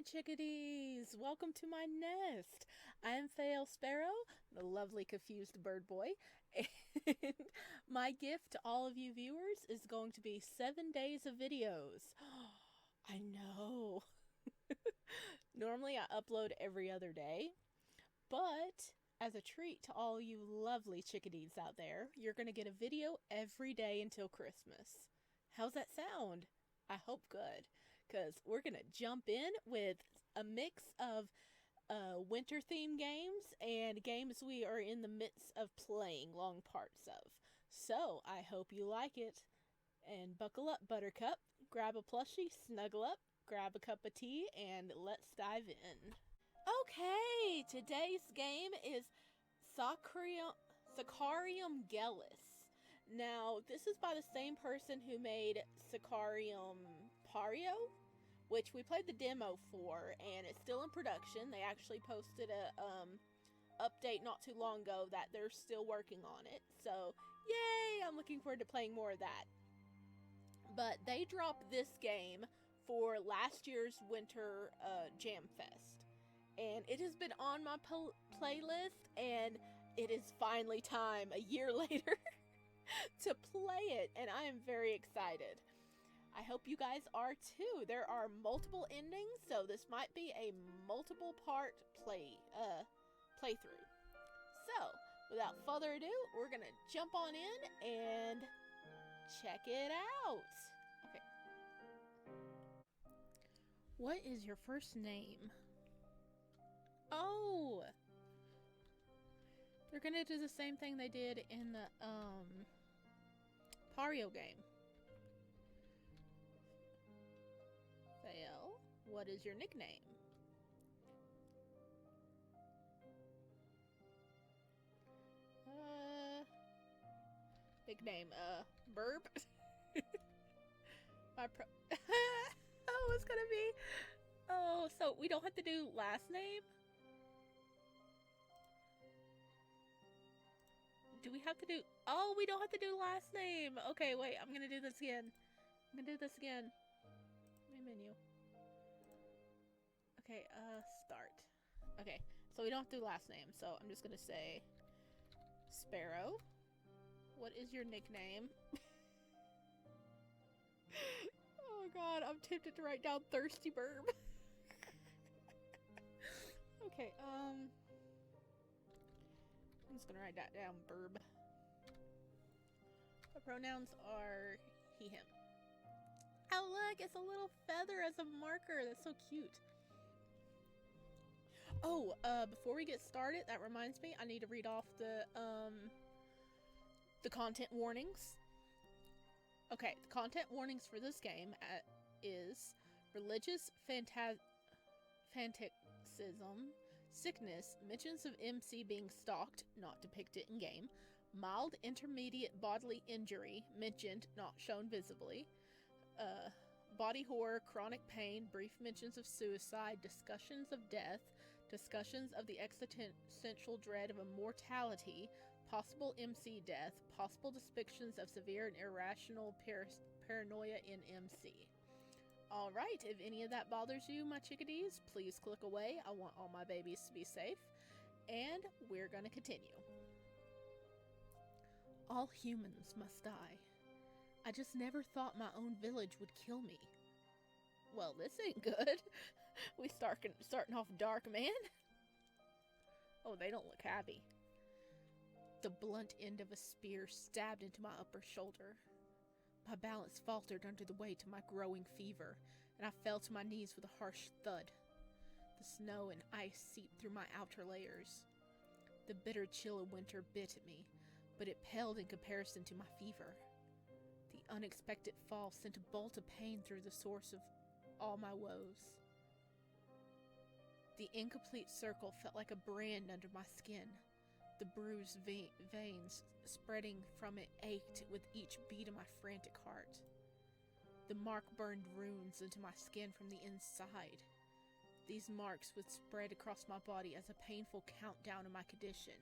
my chickadees! Welcome to my nest. I am Fael Sparrow, the lovely confused bird boy, and my gift to all of you viewers is going to be 7 days of videos. I know. Normally I upload every other day, but as a treat to all you lovely chickadees out there, you're going to get a video every day until Christmas. How's that sound? I hope good, because we're going to jump in with a mix of winter themed games and games we are in the midst of playing long parts of. So I hope you like it. And buckle up, Buttercup. Grab a plushie, snuggle up, grab a cup of tea, and let's dive in. Okay, today's game is Sacrarium Gelus. Now, this is by the same person who made Sacrarium Pario, which we played the demo for, and it's still in production. They actually posted a update not too long ago that they're still working on it. So, yay! I'm looking forward to playing more of that. But they dropped this game for last year's Winter Jam Fest. And it has been on my playlist, and it is finally time, a year later, to play it, and I am very excited. I hope you guys are too. There are multiple endings, so this might be a multiple part playthrough. So, without further ado, we're gonna jump on in and check it out. Okay. What is your first name? Oh! They're gonna do the same thing they did in the, Pario game. Fail, what is your nickname? Nickname, Burb? Oh, it's gonna be... Oh, so we don't have to do last name? Do we have to do... Oh, we don't have to do last name! Okay, wait, I'm gonna do this again. Main menu. Okay, start. Okay, so we don't have to do last name, so I'm just gonna say... Sparrow. What is your nickname? Oh god, I'm tempted to write down Thirsty Burb. Okay, I'm just gonna write that down, Burb. The pronouns are he, him. Oh look, it's a little feather as a marker. That's so cute. Oh, before we get started, that reminds me, I need to read off the content warnings. Okay, the content warnings for this game is religious fanaticism, sickness, mentions of MC being stalked, not depicted in game, mild intermediate bodily injury, mentioned, not shown visibly, body horror, chronic pain, brief mentions of suicide, discussions of death, discussions of the existential dread of immortality, possible MC death, possible depictions of severe and irrational paranoia in MC. Alright, if any of that bothers you, my chickadees, please click away. I want all my babies to be safe. And we're gonna continue. All humans must die. I just never thought my own village would kill me. Well, this ain't good. We starting off dark, man. Oh, they don't look happy. The blunt end of a spear stabbed into my upper shoulder. My balance faltered under the weight of my growing fever, and I fell to my knees with a harsh thud. The snow and ice seeped through my outer layers. The bitter chill of winter bit at me, but it paled in comparison to my fever. The unexpected fall sent a bolt of pain through the source of all my woes. The incomplete circle felt like a brand under my skin. The bruised veins spreading from it ached with each beat of my frantic heart. The mark burned runes into my skin from the inside. These marks would spread across my body as a painful countdown of my condition.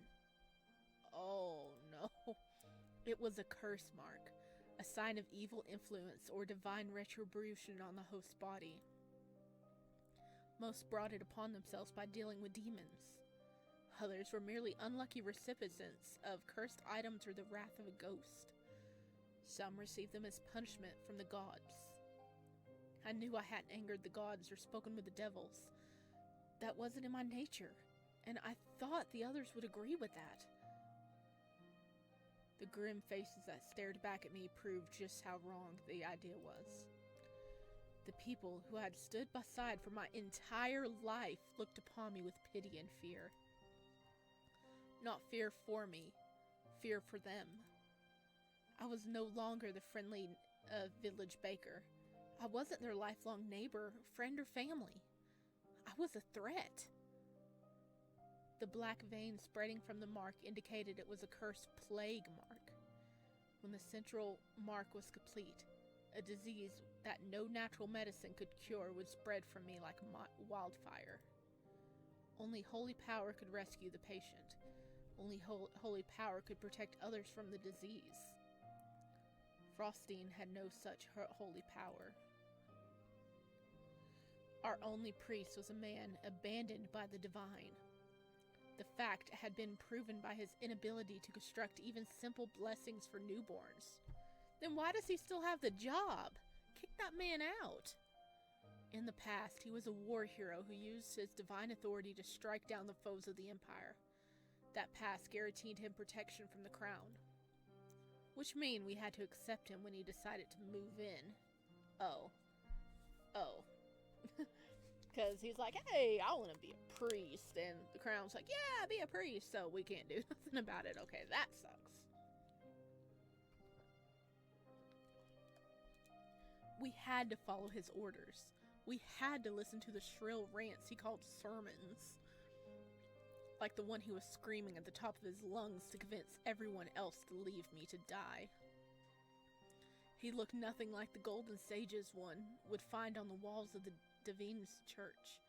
Oh no. It was a curse mark, a sign of evil influence or divine retribution on the host's body. Most brought it upon themselves by dealing with demons. Others were merely unlucky recipients of cursed items or the wrath of a ghost. Some received them as punishment from the gods. I knew I hadn't angered the gods or spoken with the devils. That wasn't in my nature, and I thought the others would agree with that. The grim faces that stared back at me proved just how wrong the idea was. The people who had stood beside for my entire life looked upon me with pity and fear. Not fear for me, fear for them. I was no longer the friendly village baker. I wasn't their lifelong neighbor, friend, or family. I was a threat. The black vein spreading from the mark indicated it was a cursed plague mark. When the central mark was complete, a disease that no natural medicine could cure would spread from me like wildfire. Only holy power could rescue the patient. Only holy power could protect others from the disease. Frostine had no such holy power. Our only priest was a man abandoned by the divine. The fact had been proven by his inability to construct even simple blessings for newborns. Then why does he still have the job? Kick that man out. In the past, he was a war hero who used his divine authority to strike down the foes of the Empire. That past guaranteed him protection from the crown. Which mean we had to accept him when he decided to move in. Oh. Because he's like, hey, I want to be a priest. And the crown's like, yeah, be a priest. So we can't do nothing about it. Okay, that sucks. We had to follow his orders. We had to listen to the shrill rants he called sermons. Like the one he was screaming at the top of his lungs to convince everyone else to leave me to die. He looked nothing like the golden sages one would find on the walls of the Divine's church.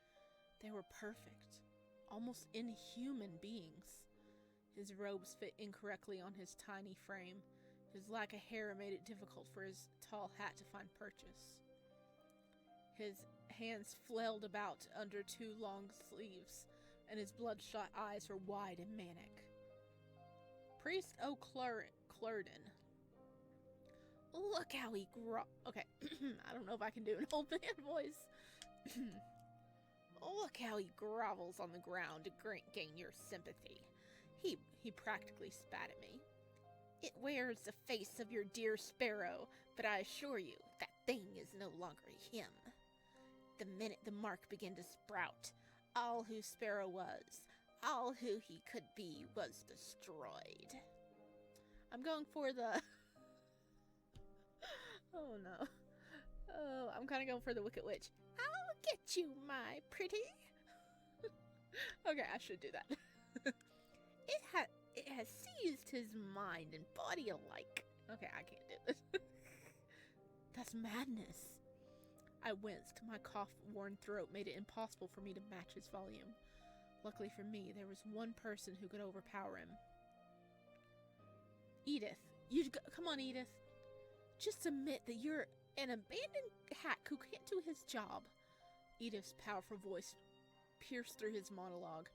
They were perfect, almost inhuman beings. His robes fit incorrectly on his tiny frame. His lack of hair made it difficult for his tall hat to find purchase. His hands flailed about under two long sleeves, and his bloodshot eyes were wide and manic. Priest O'Clurden. Look how he okay, I don't know if I can do an old man voice. Look how he grovels on the ground to gain your sympathy. He practically spat at me. It wears the face of your dear sparrow, but I assure you, that thing is no longer him. The minute the mark began to sprout, all who Sparrow was, all who he could be, was destroyed. I'm going for the... Oh no. Oh, I'm kind of going for the Wicked Witch. I'll get you, my pretty. Okay, I should do that. It has seized his mind and body alike. Okay, I can't do this. That's madness. I winced. My cough-worn throat made it impossible for me to match his volume. Luckily for me, there was one person who could overpower him. Edith. Come on, Edith. Just admit that you're an abandoned hack who can't do his job. Edith's powerful voice pierced through his monologue.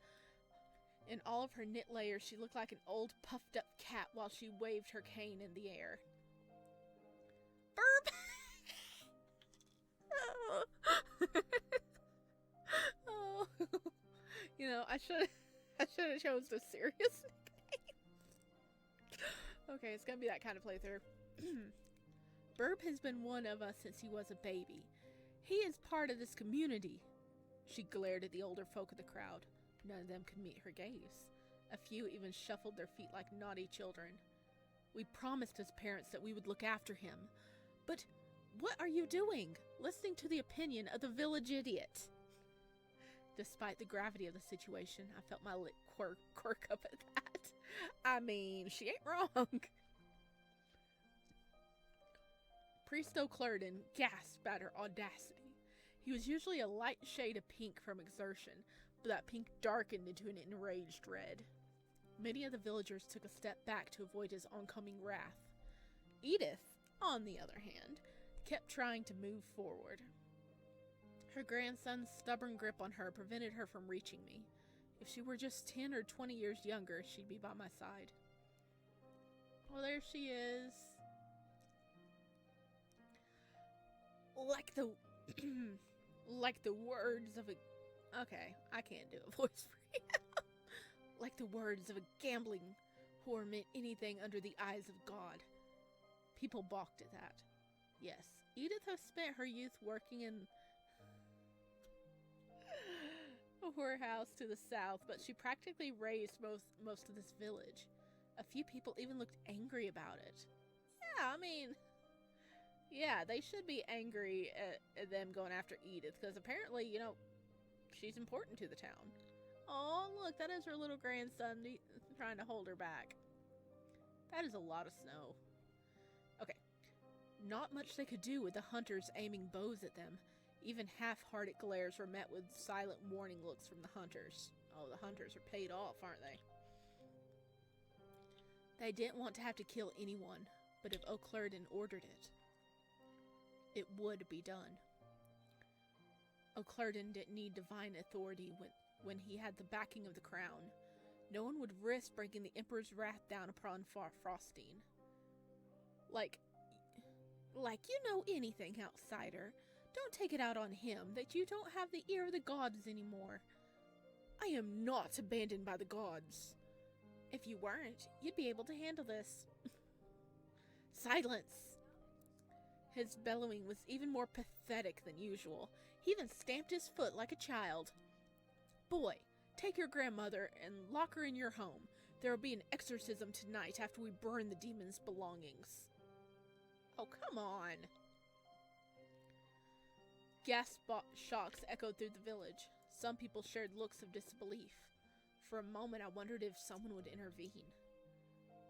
In all of her knit layers, she looked like an old, puffed-up cat while she waved her cane in the air. Burp! Oh. You know, I should have chosen a serious nickname. Okay, it's gonna be that kind of playthrough. Burp has been one of us since he was a baby. He is part of this community. She glared at the older folk of the crowd. None of them could meet her gaze. A few even shuffled their feet like naughty children. We promised his parents that we would look after him. But what are you doing? Listening to the opinion of the village idiot. Despite the gravity of the situation, I felt my lip quirk up at that. I mean, she ain't wrong. Priest O'Clurden gasped at her audacity. He was usually a light shade of pink from exertion, but that pink darkened into an enraged red. Many of the villagers took a step back to avoid his oncoming wrath. Edith, on the other hand, kept trying to move forward. Her grandson's stubborn grip on her prevented her from reaching me. If she were just 10 or 20 years younger, she'd be by my side. Oh, there she is. Like the... like the words of a... Okay, I can't do a voice for you. Like the words of a gambling whore meant anything under the eyes of God. People balked at that. Yes, Edith has spent her youth working in a whorehouse to the south, but she practically raised most of this village. A few people even looked angry about it. Yeah, I mean, yeah, they should be angry at them going after Edith, because apparently, you know, she's important to the town. Oh, look, that is her little grandson trying to hold her back. That is a lot of snow. Okay. Not much they could do with the hunters aiming bows at them. Even half-hearted glares were met with silent warning looks from the hunters. Oh, the hunters are paid off, aren't they? They didn't want to have to kill anyone, but if O'Clurden ordered it, it would be done. O'Clurden didn't need divine authority when he had the backing of the crown. No one would risk bringing the Emperor's wrath down upon Frostine. Like you know anything, outsider. Don't take it out on him that you don't have the ear of the gods anymore. I am not abandoned by the gods. If you weren't, you'd be able to handle this. Silence! His bellowing was even more pathetic than usual. He even stamped his foot like a child. Boy, take your grandmother and lock her in your home. There will be an exorcism tonight after we burn the demon's belongings. Oh, come on. Gasp shocks echoed through the village. Some people shared looks of disbelief. For a moment, I wondered if someone would intervene.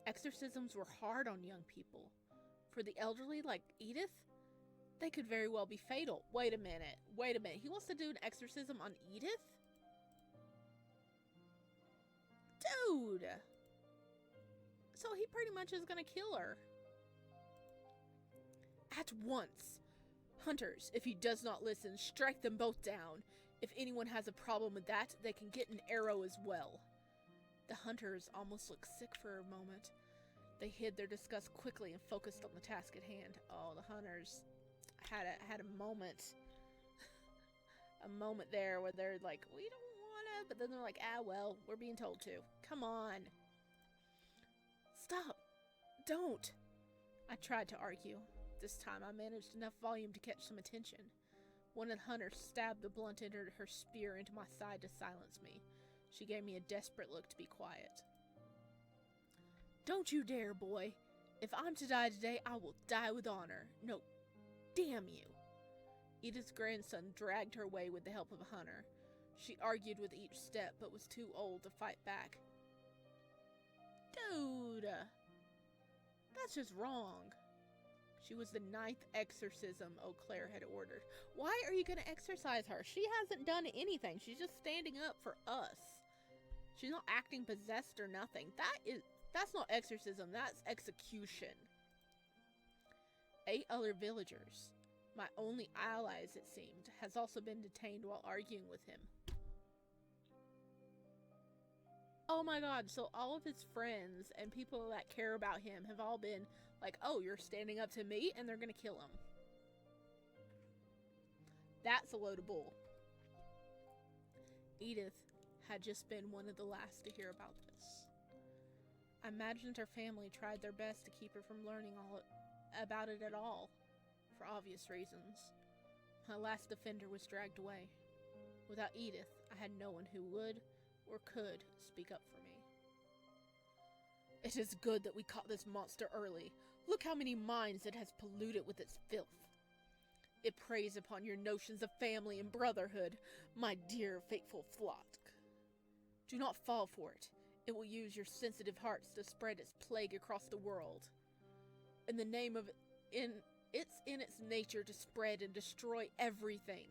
Exorcisms were hard on young people. For the elderly, like Edith, they could very well be fatal. Wait a minute. He wants to do an exorcism on Edith? Dude! So he pretty much is gonna kill her. At once! Hunters, if he does not listen, strike them both down. If anyone has a problem with that, they can get an arrow as well. The hunters almost looked sick for a moment. They hid their disgust quickly and focused on the task at hand. Oh, the hunters had a moment. A moment there where they're like, we don't wanna, but then they're like, ah, well, we're being told to. Come on. Stop. Don't. I tried to argue. This time I managed enough volume to catch some attention. One of the hunters stabbed the blunt end of her spear into my side to silence me. She gave me a desperate look to be quiet. Don't you dare, boy. If I'm to die today, I will die with honor. No, damn you. Edith's grandson dragged her away with the help of a hunter. She argued with each step, but was too old to fight back. Dude, that's just wrong. She was the 9th exorcism O'Clair had ordered. Why are you going to exorcise her? She hasn't done anything. She's just standing up for us. She's not acting possessed or nothing. That's not exorcism. That's execution. 8 other villagers, my only allies it seemed, has also been detained while arguing with him. Oh my god, so all of his friends and people that care about him have all been like, oh, you're standing up to me, and they're gonna kill him. That's a load of bull. Edith had just been one of the last to hear about this. I imagined her family tried their best to keep her from learning all about it at all, for obvious reasons. My last defender was dragged away. Without Edith, I had no one who would or could speak up for me. It is good that we caught this monster early. Look how many minds it has polluted with its filth. It preys upon your notions of family and brotherhood, my dear faithful flock. Do not fall for it. It will use your sensitive hearts to spread its plague across the world. In the name of it's in its nature to spread and destroy everything.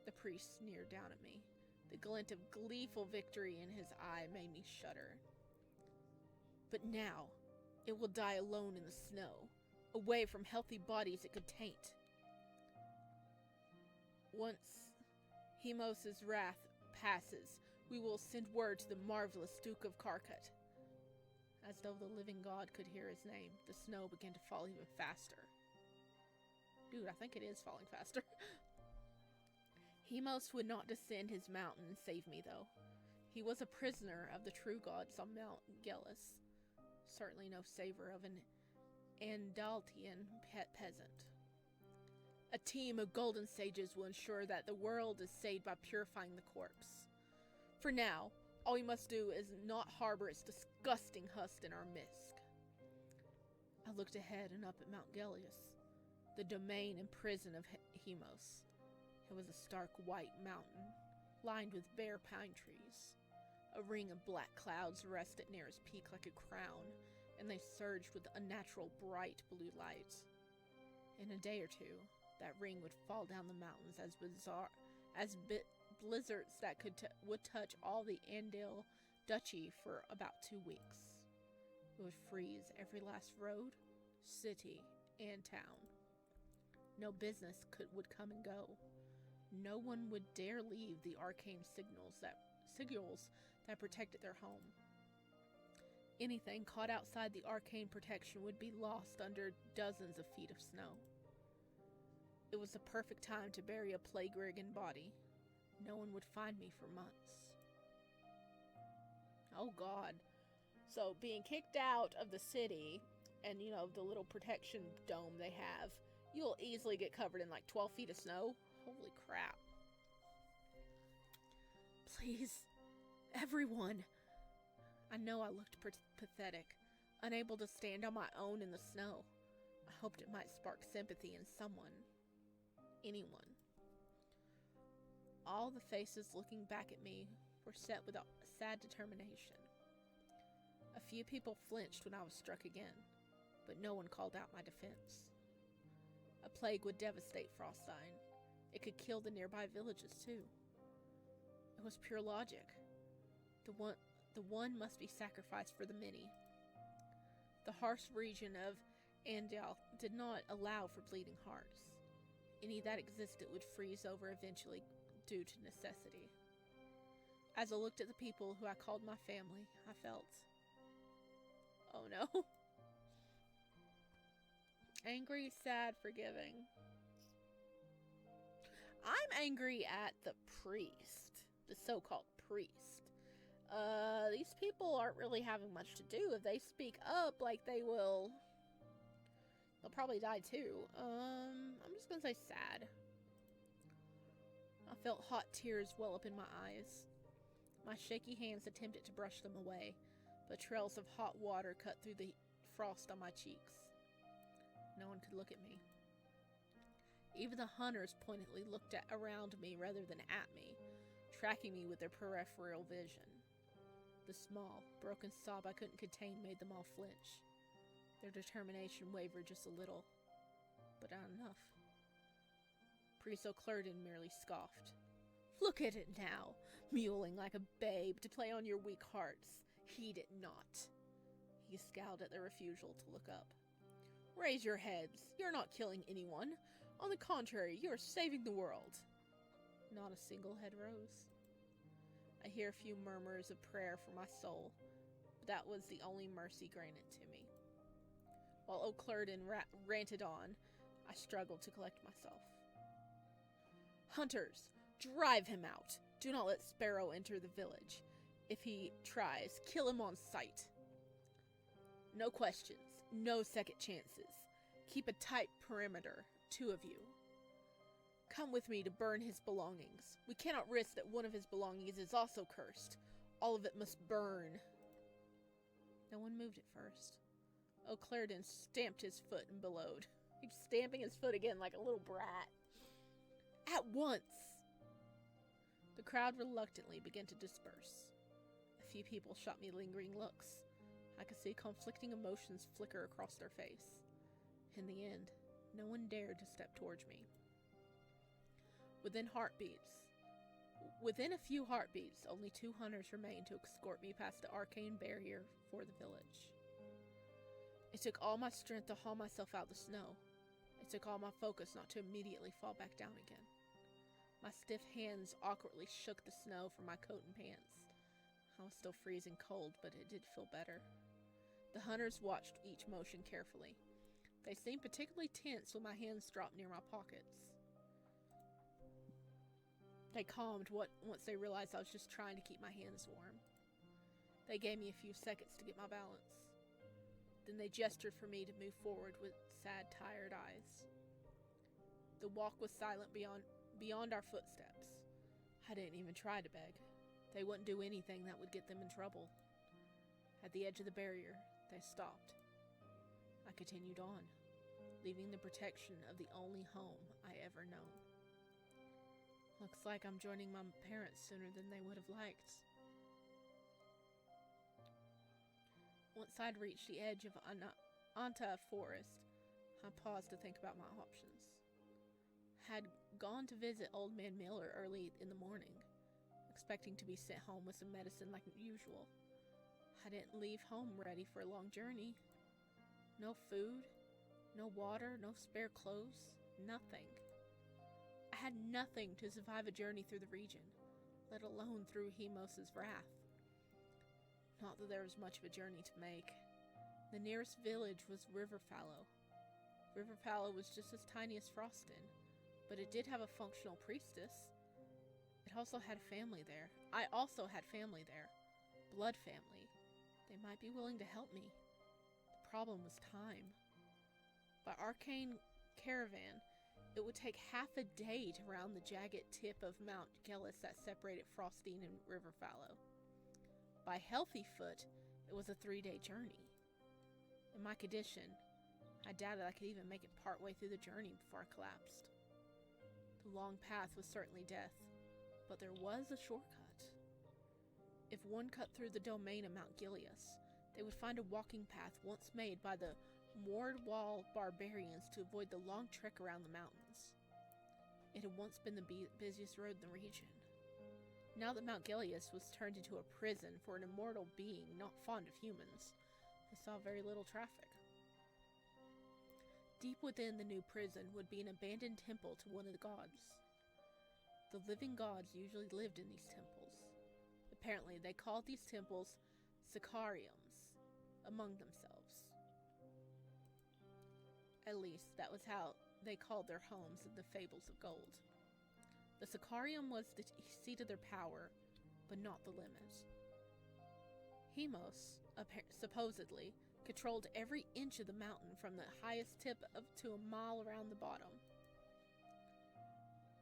The priest sneered down at me. The glint of gleeful victory in his eye made me shudder. But now, it will die alone in the snow, away from healthy bodies it could taint. Once Heimos' wrath passes, we will send word to the marvelous Duke of Karkut. As though the living god could hear his name, the snow began to fall even faster. Dude, I think it is falling faster. Heimos would not descend his mountain and save me, though. He was a prisoner of the true gods on Mount Gelus. Certainly no savor of an Andaltian peasant. A team of golden sages will ensure that the world is saved by purifying the corpse. For now, all we must do is not harbor its disgusting husk in our midst. I looked ahead and up at Mount Gelus, the domain and prison of Heimos. It was a stark white mountain, lined with bare pine trees. A ring of black clouds rested near its peak like a crown, and they surged with unnatural bright blue light. In a day or two, that ring would fall down the mountains as blizzards that would touch all the Andal Duchy for about 2 weeks. It would freeze every last road, city, and town. No business would come and go. No one would dare leave the arcane signals that protected their home. Anything caught outside the arcane protection would be lost under dozens of feet of snow. It was the perfect time to bury a plague-ridden body. No one would find me for months. Oh God. So being kicked out of the city and, the little protection dome they have, you'll easily get covered in like 12 feet of snow. Holy crap. Please, everyone. I know I looked pathetic, unable to stand on my own in the snow. I hoped it might spark sympathy in someone. Anyone. All the faces looking back at me were set with a sad determination. A few people flinched when I was struck again, but no one called out my defense. A plague would devastate Frostine. It could kill the nearby villages, too. It was pure logic. The one must be sacrificed for the many. The harsh region of Andal did not allow for bleeding hearts. Any that existed would freeze over eventually due to necessity. As I looked at the people who I called my family, I felt, oh no. Angry, sad, forgiving. I'm angry at the priest, the so-called priest. These people aren't really having much to do. If they speak up, they'll probably die too. I'm just gonna say sad. I felt hot tears well up in my eyes. My shaky hands attempted to brush them away, but trails of hot water cut through the frost on my cheeks. No one could look at me. Even the hunters pointedly looked around me rather than at me, tracking me with their peripheral vision. The small, broken sob I couldn't contain made them all flinch. Their determination wavered just a little, but not enough. Priest O'Clurden merely scoffed. Look at it now, mewling like a babe to play on your weak hearts. Heed it not. He scowled at their refusal to look up. Raise your heads. You're not killing anyone. On the contrary, you are saving the world. Not a single head rose. I hear a few murmurs of prayer for my soul, but that was the only mercy granted to me. While O'Clurden ranted on, I struggled to collect myself. Hunters, drive him out. Do not let Sparrow enter the village. If he tries, kill him on sight. No questions, no second chances. Keep a tight perimeter, 2 of you. Come with me to burn his belongings. We cannot risk that one of his belongings is also cursed. All of it must burn. No one moved at first. O'Clurden stamped his foot and bellowed. He's stamping his foot again like a little brat. At once! The crowd reluctantly began to disperse. A few people shot me lingering looks. I could see conflicting emotions flicker across their face. In the end, no one dared to step towards me. Within a few heartbeats, only 2 hunters remained to escort me past the arcane barrier for the village. It took all my strength to haul myself out of the snow. It took all my focus not to immediately fall back down again. My stiff hands awkwardly shook the snow from my coat and pants. I was still freezing cold, but it did feel better. The hunters watched each motion carefully. They seemed particularly tense when my hands dropped near my pockets. They calmed once they realized I was just trying to keep my hands warm. They gave me a few seconds to get my balance. Then they gestured for me to move forward with sad, tired eyes. The walk was silent beyond our footsteps. I didn't even try to beg. They wouldn't do anything that would get them in trouble. At the edge of the barrier, they stopped. I continued on, leaving the protection of the only home I ever known. Looks like I'm joining my parents sooner than they would have liked. Once I'd reached the edge of Anta Forest, I paused to think about my options. Had gone to visit Old Man Miller early in the morning, expecting to be sent home with some medicine like usual. I didn't leave home ready for a long journey. No food, no water, no spare clothes, nothing. I had nothing to survive a journey through the region, let alone through Heimos' wrath. Not that there was much of a journey to make. The nearest village was Riverfallow. Riverfallow was just as tiny as Froston, but it did have a functional priestess. It also had family there. I also had family there. Blood family. They might be willing to help me. The problem was time. By arcane caravan, it would take half a day to round the jagged tip of Mount Gelus that separated Frostine and Riverfallow. By healthy foot, it was a 3-day journey. In my condition, I doubted I could even make it partway through the journey before I collapsed. The long path was certainly death, but there was a shortcut. If one cut through the domain of Mount Gelus, they would find a walking path once made by the Mordwall barbarians to avoid the long trek around the mountains. It had once been the busiest road in the region. Now that Mount Gelus was turned into a prison for an immortal being not fond of humans, I saw very little traffic. Deep within the new prison would be an abandoned temple to one of the gods. The living gods usually lived in these temples. Apparently, they called these temples Sacrariums among themselves. At least, that was how they called their homes in the Fables of Gold. The Sacrarium was the seat of their power, but not the limit. Heimos, supposedly, controlled every inch of the mountain from the highest tip to a mile around the bottom.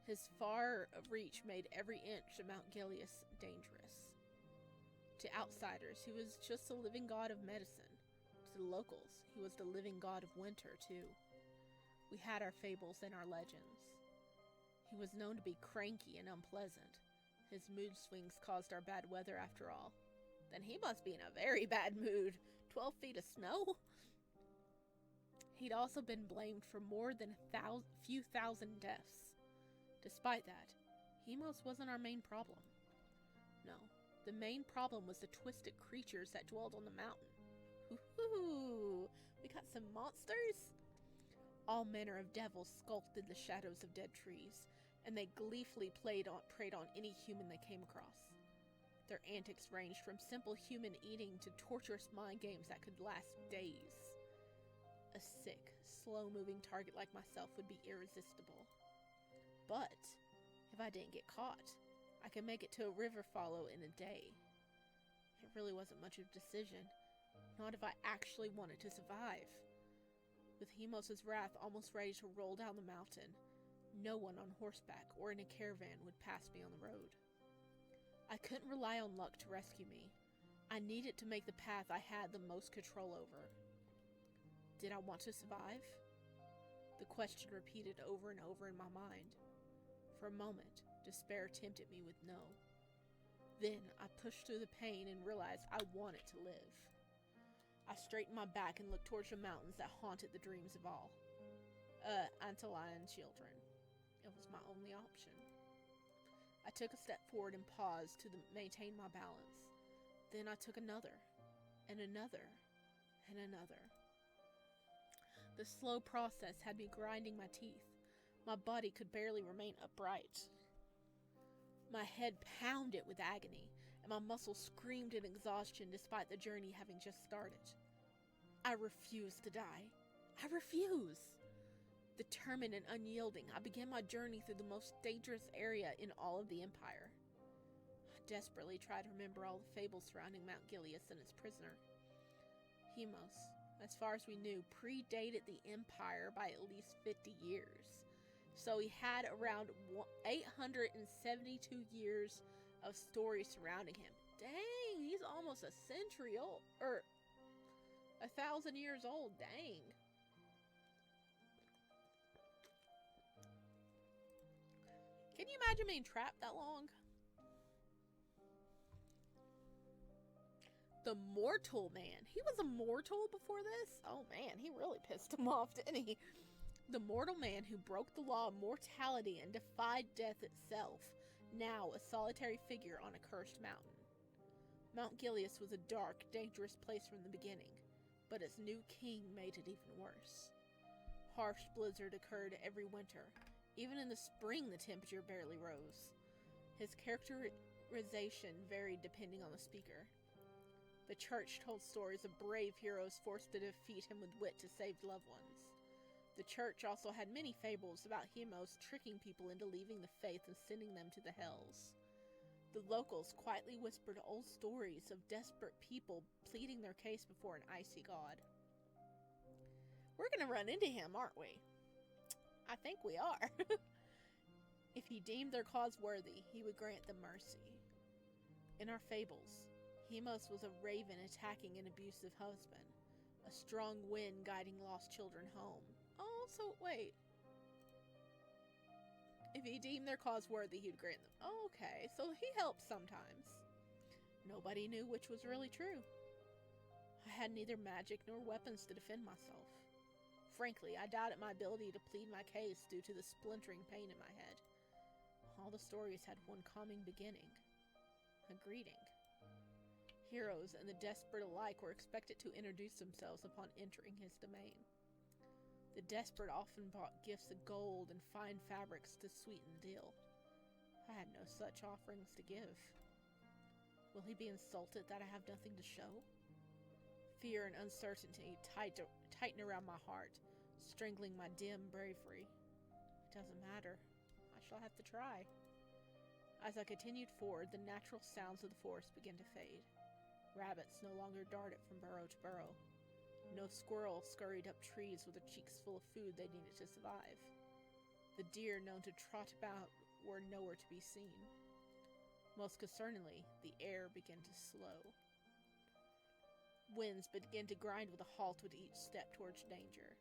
His far reach made every inch of Mount Gelus dangerous. To outsiders, he was just a living god of medicine. To the locals, he was the living god of winter, too. We had our fables and our legends. He was known to be cranky and unpleasant. His mood swings caused our bad weather after all. Then he must be in a very bad mood. 12 feet of snow? He'd also been blamed for more than a few thousand deaths. Despite that, Heimos wasn't our main problem. No, the main problem was the twisted creatures that dwelled on the mountain. Hoo-hoo! We got some monsters? All manner of devils skulked in the shadows of dead trees, and they gleefully preyed on any human they came across. Their antics ranged from simple human eating to torturous mind games that could last days. A sick, slow-moving target like myself would be irresistible. But if I didn't get caught, I could make it to a Riverfallow in a day. It really wasn't much of a decision, not if I actually wanted to survive. With Heimos' wrath almost ready to roll down the mountain, no one on horseback or in a caravan would pass me on the road. I couldn't rely on luck to rescue me. I needed to make the path I had the most control over. Did I want to survive? The question repeated over and over in my mind. For a moment, despair tempted me with no. Then I pushed through the pain and realized I wanted to live. I straightened my back and looked towards the mountains that haunted the dreams of all. Antlion children. It was my only option. I took a step forward and paused to maintain my balance. Then I took another, and another, and another. The slow process had me grinding my teeth. My body could barely remain upright. My head pounded with agony, and my muscles screamed in exhaustion despite the journey having just started. I refused to die. I refuse. Determined and unyielding, I began my journey through the most dangerous area in all of the Empire. I desperately tried to remember all the fables surrounding Mount Gelus and its prisoner. Heimos, as far as we knew, predated the Empire by at least 50 years. So he had around 872 years of stories surrounding him. Dang, he's almost a century old, or 1,000 years old, dang. Can you imagine being trapped that long? The Mortal Man. He was a mortal before this? Oh man, he really pissed him off, didn't he? The mortal man who broke the law of mortality and defied death itself, now a solitary figure on a cursed mountain. Mount Gelus was a dark, dangerous place from the beginning, but its new king made it even worse. Harsh blizzard occurred every winter. Even in the spring, the temperature barely rose. His characterization varied depending on the speaker. The church told stories of brave heroes forced to defeat him with wit to save loved ones. The church also had many fables about Heimos tricking people into leaving the faith and sending them to the hells. The locals quietly whispered old stories of desperate people pleading their case before an icy god. We're gonna run into him, aren't we? I think we are. If he deemed their cause worthy, he would grant them mercy. In our fables, Heimos was a raven attacking an abusive husband, a strong wind guiding lost children home. Oh, so wait. If he deemed their cause worthy, he would grant them. Oh, okay, so he helps sometimes. Nobody knew which was really true. I had neither magic nor weapons to defend myself. Frankly, I doubted my ability to plead my case due to the splintering pain in my head. All the stories had one common beginning. A greeting. Heroes and the desperate alike were expected to introduce themselves upon entering his domain. The desperate often brought gifts of gold and fine fabrics to sweeten the deal. I had no such offerings to give. Will he be insulted that I have nothing to show? Fear and uncertainty tighten around my heart, strangling my dim bravery. It doesn't matter. I shall have to try. As I continued forward, the natural sounds of the forest began to fade. Rabbits no longer darted from burrow to burrow. No squirrel scurried up trees with their cheeks full of food they needed to survive. The deer known to trot about were nowhere to be seen. Most concerningly, the air began to slow. Winds began to grind with a halt with each step towards danger.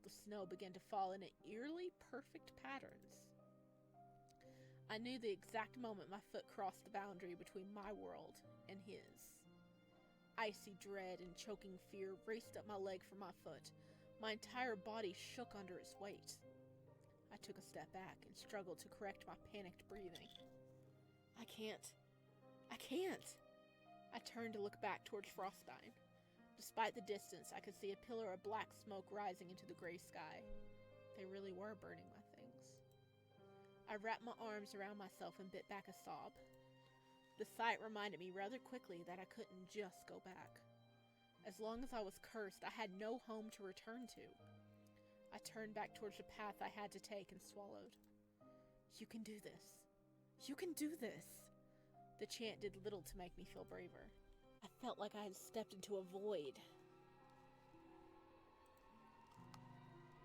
The snow began to fall in eerily perfect patterns. I knew the exact moment my foot crossed the boundary between my world and his. Icy dread and choking fear raced up my leg from my foot. My entire body shook under its weight. I took a step back and struggled to correct my panicked breathing. I can't. I turned to look back towards Frostine. Despite the distance, I could see a pillar of black smoke rising into the gray sky. They really were burning my things. I wrapped my arms around myself and bit back a sob. The sight reminded me rather quickly that I couldn't just go back. As long as I was cursed, I had no home to return to. I turned back towards the path I had to take and swallowed. You can do this. You can do this. The chant did little to make me feel braver. I felt like I had stepped into a void.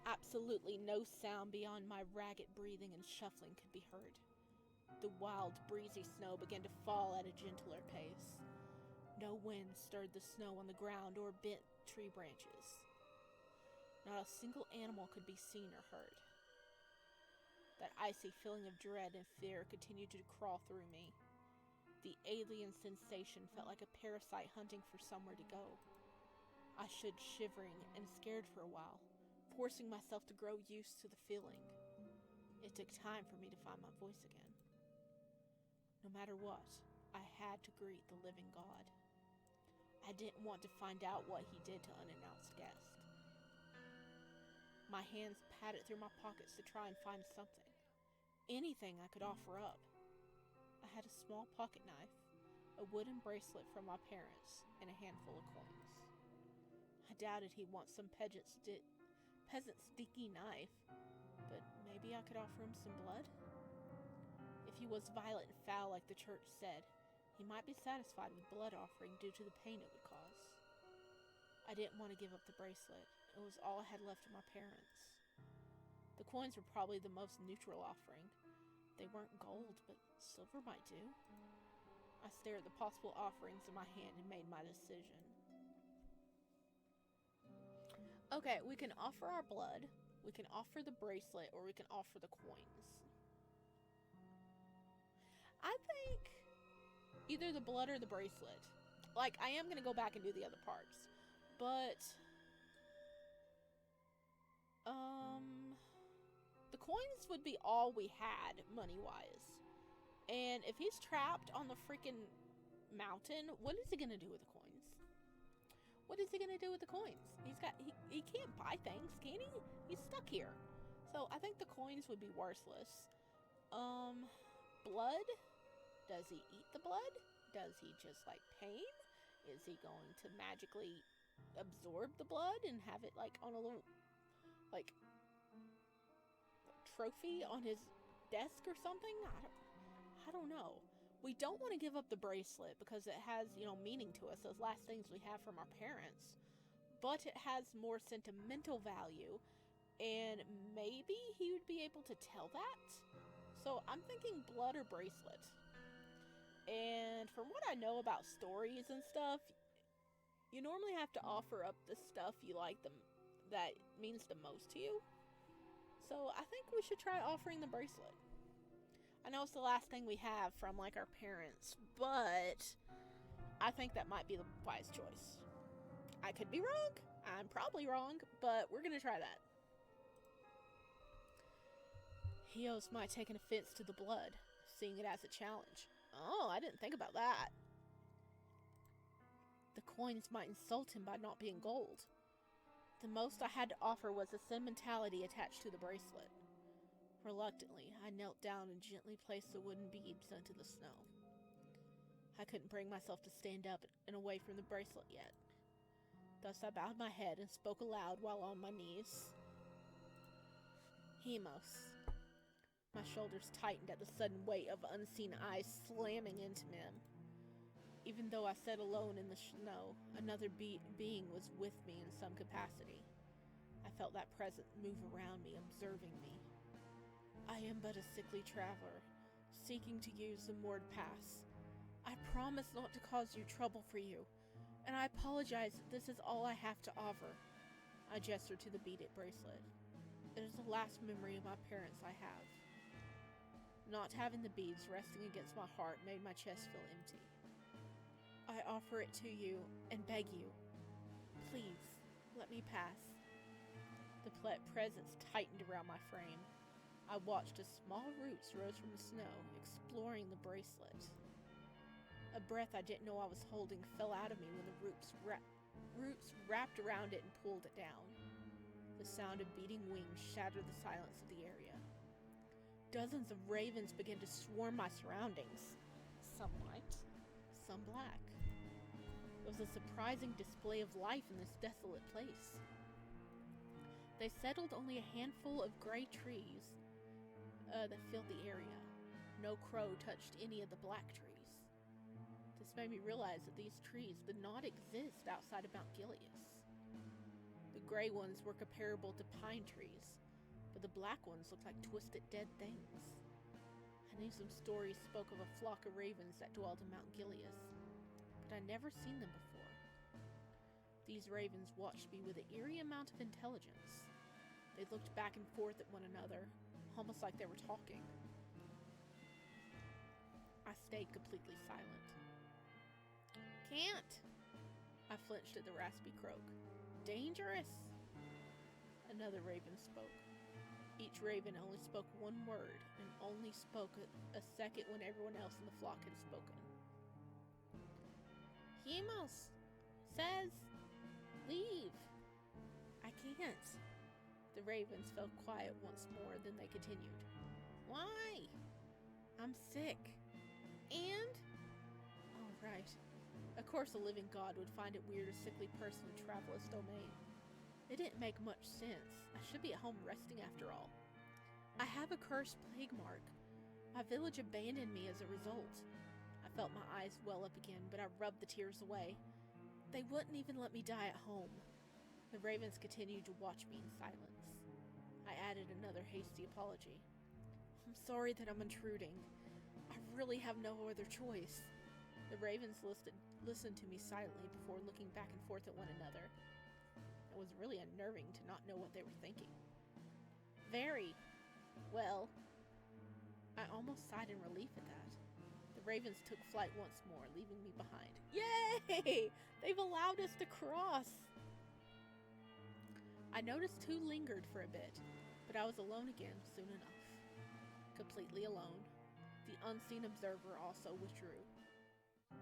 Absolutely no sound beyond my ragged breathing and shuffling could be heard. The wild, breezy snow began to fall at a gentler pace. No wind stirred the snow on the ground or bent tree branches. Not a single animal could be seen or heard. That icy feeling of dread and fear continued to crawl through me. The alien sensation felt like a parasite hunting for somewhere to go. I stood shivering and scared for a while, forcing myself to grow used to the feeling. It took time for me to find my voice again. No matter what, I had to greet the living God. I didn't want to find out what he did to unannounced guests. My hands patted through my pockets to try and find something. Anything I could offer up. a small pocket knife, a wooden bracelet from my parents, and a handful of coins. I doubted he'd want some peasant sticky knife, but maybe I could offer him some blood? If he was violent and foul like the church said, he might be satisfied with blood offering due to the pain it would cause. I didn't want to give up the bracelet. It was all I had left of my parents. The coins were probably the most neutral offering. They weren't gold, but silver might do. I stared at the possible offerings in my hand and made my decision. Okay, we can offer our blood, we can offer the bracelet, or we can offer the coins. I think either the blood or the bracelet. Like, I am going to go back and do the other parts. But the coins would be all we had, money-wise. And if he's trapped on the freaking mountain, what is he gonna do with the coins? What is he gonna do with the coins? He can't buy things, can he? He's stuck here. So I think the coins would be worthless. Blood? Does he eat the blood? Does he just like pain? Is he going to magically absorb the blood and have it like on a little like trophy on his desk or something? I don't know. We don't want to give up the bracelet because it has, meaning to us, those last things we have from our parents. But it has more sentimental value, and maybe he would be able to tell that. So I'm thinking blood or bracelet. And from what I know about stories and stuff, you normally have to offer up the stuff you like that means the most to you. So I think we should try offering the bracelet. I know it's the last thing we have from like our parents, but I think that might be the wise choice. I could be wrong. I'm probably wrong, but we're gonna try that. Heimos might take an offense to the blood, seeing it as a challenge. Oh, I didn't think about that. The coins might insult him by not being gold. The most I had to offer was the sentimentality attached to the bracelet. Reluctantly, I knelt down and gently placed the wooden beads into the snow. I couldn't bring myself to stand up and away from the bracelet yet. Thus I bowed my head and spoke aloud while on my knees. Heimos. My shoulders tightened at the sudden weight of unseen eyes slamming into them. Even though I sat alone in the snow, another being was with me in some capacity. I felt that presence move around me, observing me. I am but a sickly traveler, seeking to use the moored pass. I promise not to cause you trouble for you, and I apologize that this is all I have to offer. I gestured to the beaded bracelet. It is the last memory of my parents I have. Not having the beads resting against my heart made my chest feel empty. I offer it to you and beg you, please, let me pass. The presence tightened around my frame. I watched as small roots rose from the snow, exploring the bracelet. A breath I didn't know I was holding fell out of me when the roots wrapped around it and pulled it down. The sound of beating wings shattered the silence of the area. Dozens of ravens began to swarm my surroundings. Some white, some black. It was a surprising display of life in this desolate place. They settled only a handful of gray trees that filled the area. No crow touched any of the black trees. This made me realize that these trees did not exist outside of Mount Gelus. The gray ones were comparable to pine trees, but the black ones looked like twisted dead things. I knew some stories spoke of a flock of ravens that dwelled in Mount Gelus, but I'd never seen them before. These ravens watched me with an eerie amount of intelligence. They looked back and forth at one another, almost like they were talking. I stayed completely silent. Can't! I flinched at the raspy croak. Dangerous! Another raven spoke. Each raven only spoke one word, and only spoke a second when everyone else in the flock had spoken. Heimos says, leave. I can't. The ravens fell quiet once more, then they continued. Why? I'm sick. Of course, a living god would find it weird a sickly person to travel his domain. It didn't make much sense. I should be at home resting after all. I have a cursed plague mark. My village abandoned me as a result. I felt my eyes well up again, but I rubbed the tears away. They wouldn't even let me die at home. The ravens continued to watch me in silence. I added another hasty apology. I'm sorry that I'm intruding. I really have no other choice. The ravens listened to me silently before looking back and forth at one another. It was really unnerving to not know what they were thinking. Very. Well, I almost sighed in relief at that. The ravens took flight once more, leaving me behind. Yay! They've allowed us to cross! I noticed two lingered for a bit, but I was alone again soon enough. Completely alone. The unseen observer also withdrew.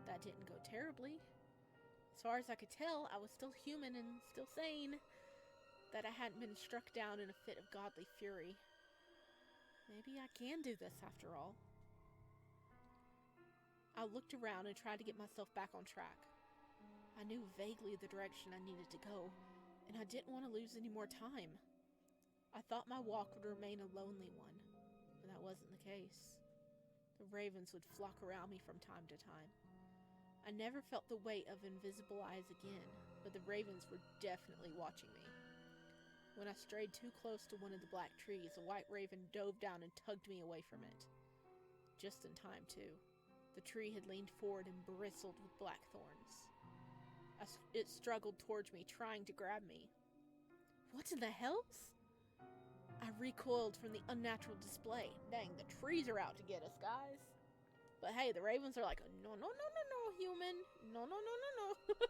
That didn't go terribly. As far as I could tell, I was still human and still sane. That I hadn't been struck down in a fit of godly fury. Maybe I can do this after all. I looked around and tried to get myself back on track. I knew vaguely the direction I needed to go, and I didn't want to lose any more time. I thought my walk would remain a lonely one, but that wasn't the case. The ravens would flock around me from time to time. I never felt the weight of invisible eyes again, but the ravens were definitely watching me. When I strayed too close to one of the black trees, a white raven dove down and tugged me away from it. Just in time, too. The tree had leaned forward and bristled with black thorns. It struggled towards me, trying to grab me. What in the hells? I recoiled from the unnatural display. Dang, the trees are out to get us, guys. But hey, the ravens are like, no, no, no, no, no, human. No, no, no, no, no.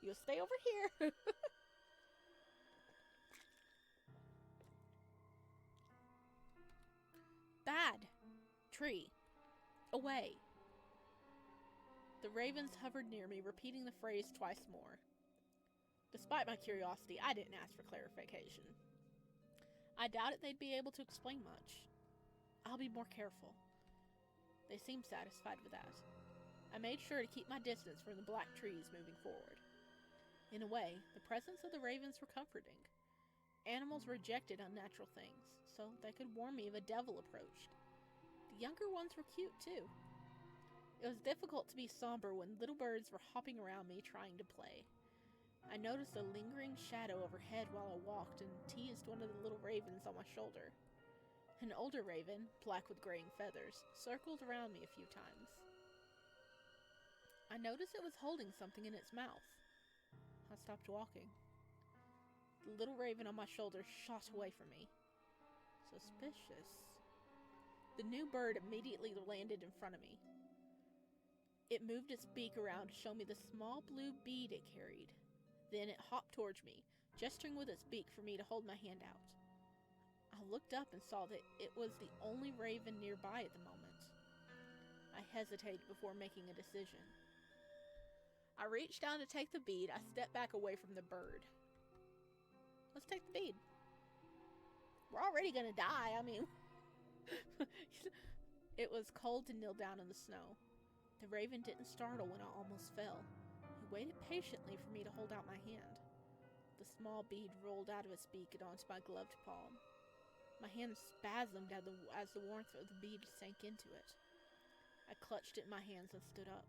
You'll stay over here. Bad. Tree. Away. The ravens hovered near me, repeating the phrase twice more. Despite my curiosity, I didn't ask for clarification. I doubted they'd be able to explain much. I'll be more careful. They seemed satisfied with that. I made sure to keep my distance from the black trees moving forward. In a way, the presence of the ravens were comforting. Animals rejected unnatural things, so they could warn me if a devil approached. The younger ones were cute, too. It was difficult to be somber when little birds were hopping around me trying to play. I noticed a lingering shadow overhead while I walked and teased one of the little ravens on my shoulder. An older raven, black with graying feathers, circled around me a few times. I noticed it was holding something in its mouth. I stopped walking. The little raven on my shoulder shot away from me. Suspicious. The new bird immediately landed in front of me. It moved its beak around to show me the small blue bead it carried. Then it hopped towards me, gesturing with its beak for me to hold my hand out. I looked up and saw that it was the only raven nearby at the moment. I hesitated before making a decision. I reached down to take the bead. I stepped back away from the bird. Let's take the bead. We're already gonna die, I mean... It was cold to kneel down in the snow. The raven didn't startle when I almost fell. He waited patiently for me to hold out my hand. The small bead rolled out of its beak and onto my gloved palm. My hand spasmed as the warmth of the bead sank into it. I clutched it in my hands and stood up.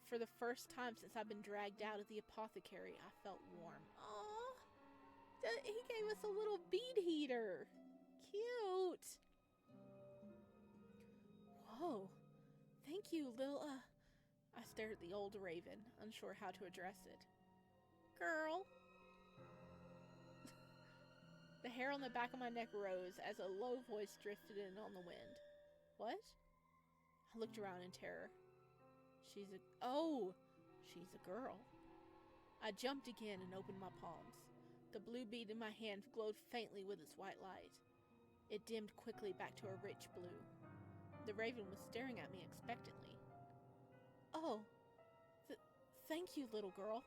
For the first time since I've been dragged out of the apothecary, I felt warm. Aww! He gave us a little bead heater! Cute! Whoa! Thank you, Lil, I stared at the old raven, unsure how to address it. Girl! The hair on the back of my neck rose as a low voice drifted in on the wind. What? I looked around in terror. She's a girl. I jumped again and opened my palms. The blue bead in my hand glowed faintly with its white light. It dimmed quickly back to a rich blue. The raven was staring at me expectantly. Oh, thank you, little girl.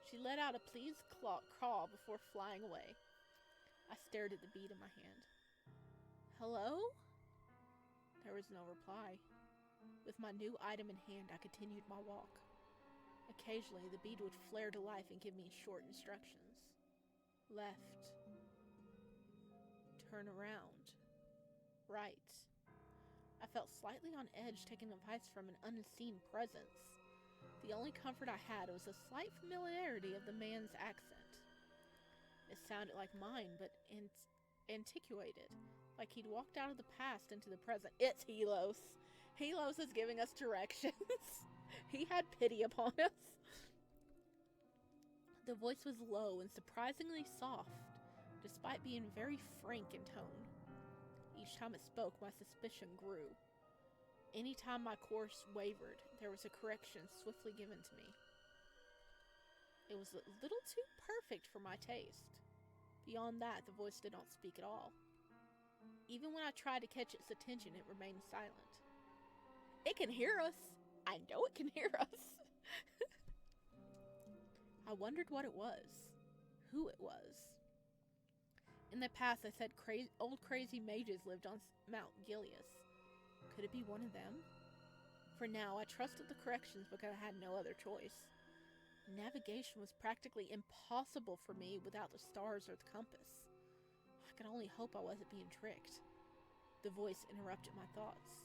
She let out a pleased caw before flying away. I stared at the bead in my hand. Hello? There was no reply. With my new item in hand, I continued my walk. Occasionally, the bead would flare to life and give me short instructions. Left. Turn around. Right. I felt slightly on edge, taking advice from an unseen presence. The only comfort I had was a slight familiarity of the man's accent. It sounded like mine, but antiquated, like he'd walked out of the past into the present. It's Helos. Helos is giving us directions. He had pity upon us. The voice was low and surprisingly soft, despite being very frank in tone. Each time it spoke, my suspicion grew. Anytime my course wavered, there was a correction swiftly given to me. It was a little too perfect for my taste. Beyond that, the voice did not speak at all. Even when I tried to catch its attention, it remained silent. It can hear us. I know it can hear us. I wondered what it was, who it was. In the past, I said old crazy mages lived on Mount Gelus. Could it be one of them? For now, I trusted the corrections because I had no other choice. Navigation was practically impossible for me without the stars or the compass. I could only hope I wasn't being tricked. The voice interrupted my thoughts.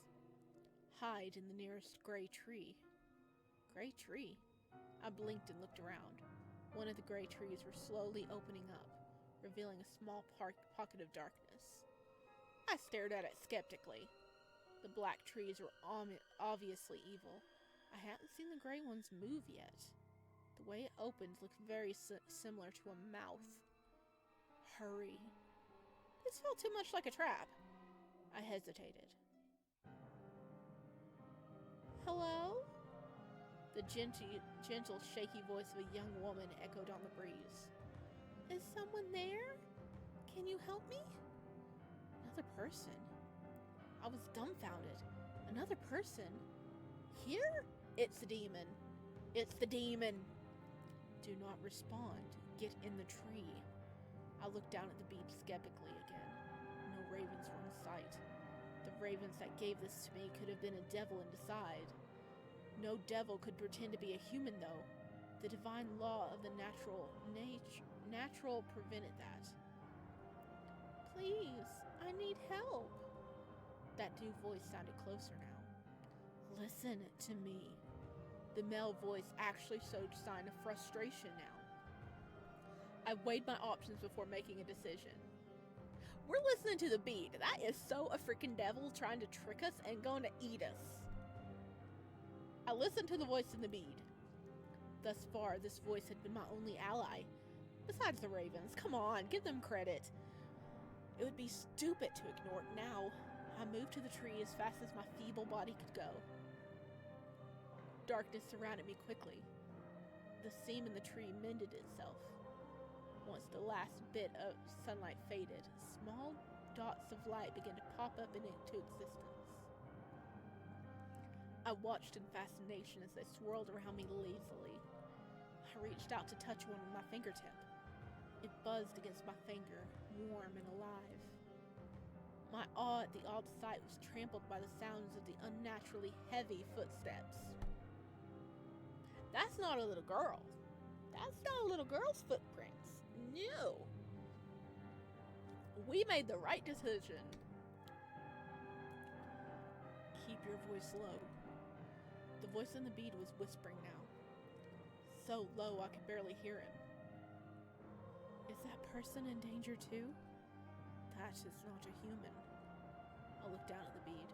Hide in the nearest gray tree. Gray tree? I blinked and looked around. One of the gray trees were slowly opening up, revealing a small pocket of darkness. I stared at it skeptically. The black trees were obviously evil. I hadn't seen the gray ones move yet. The way it opened looked very similar to a mouth. Hurry. This felt too much like a trap. I hesitated. Hello? The gentle, shaky voice of a young woman echoed on the breeze. Is someone there? Can you help me? Another person. I was dumbfounded. Another person? Here? It's the demon. It's the demon. Do not respond. Get in the tree. I looked down at the bead skeptically again. No ravens were in sight. The ravens that gave this to me could have been a devil in disguise. No devil could pretend to be a human, though. The divine law of the natural prevented that. Please, I need help. That new voice sounded closer now. Listen to me. The male voice actually showed sign of frustration now. I weighed my options before making a decision. We're listening to the bead. That is so a freaking devil trying to trick us and going to eat us. I listened to the voice in the bead. Thus far, this voice had been my only ally. Besides the ravens, come on, give them credit. It would be stupid to ignore it now. I moved to the tree as fast as my feeble body could go. Darkness surrounded me quickly. The seam in the tree mended itself. Once the last bit of sunlight faded, small dots of light began to pop up into existence. I watched in fascination as they swirled around me lazily. I reached out to touch one with my fingertip. It buzzed against my finger, warm and alive. My awe at the odd sight was trampled by the sounds of the unnaturally heavy footsteps. That's not a little girl. That's not a little girl's footprints. No. We made the right decision. Keep your voice low. The voice in the bead was whispering now. So low I could barely hear him. Is that person in danger too? That is not a human. I looked down at the bead.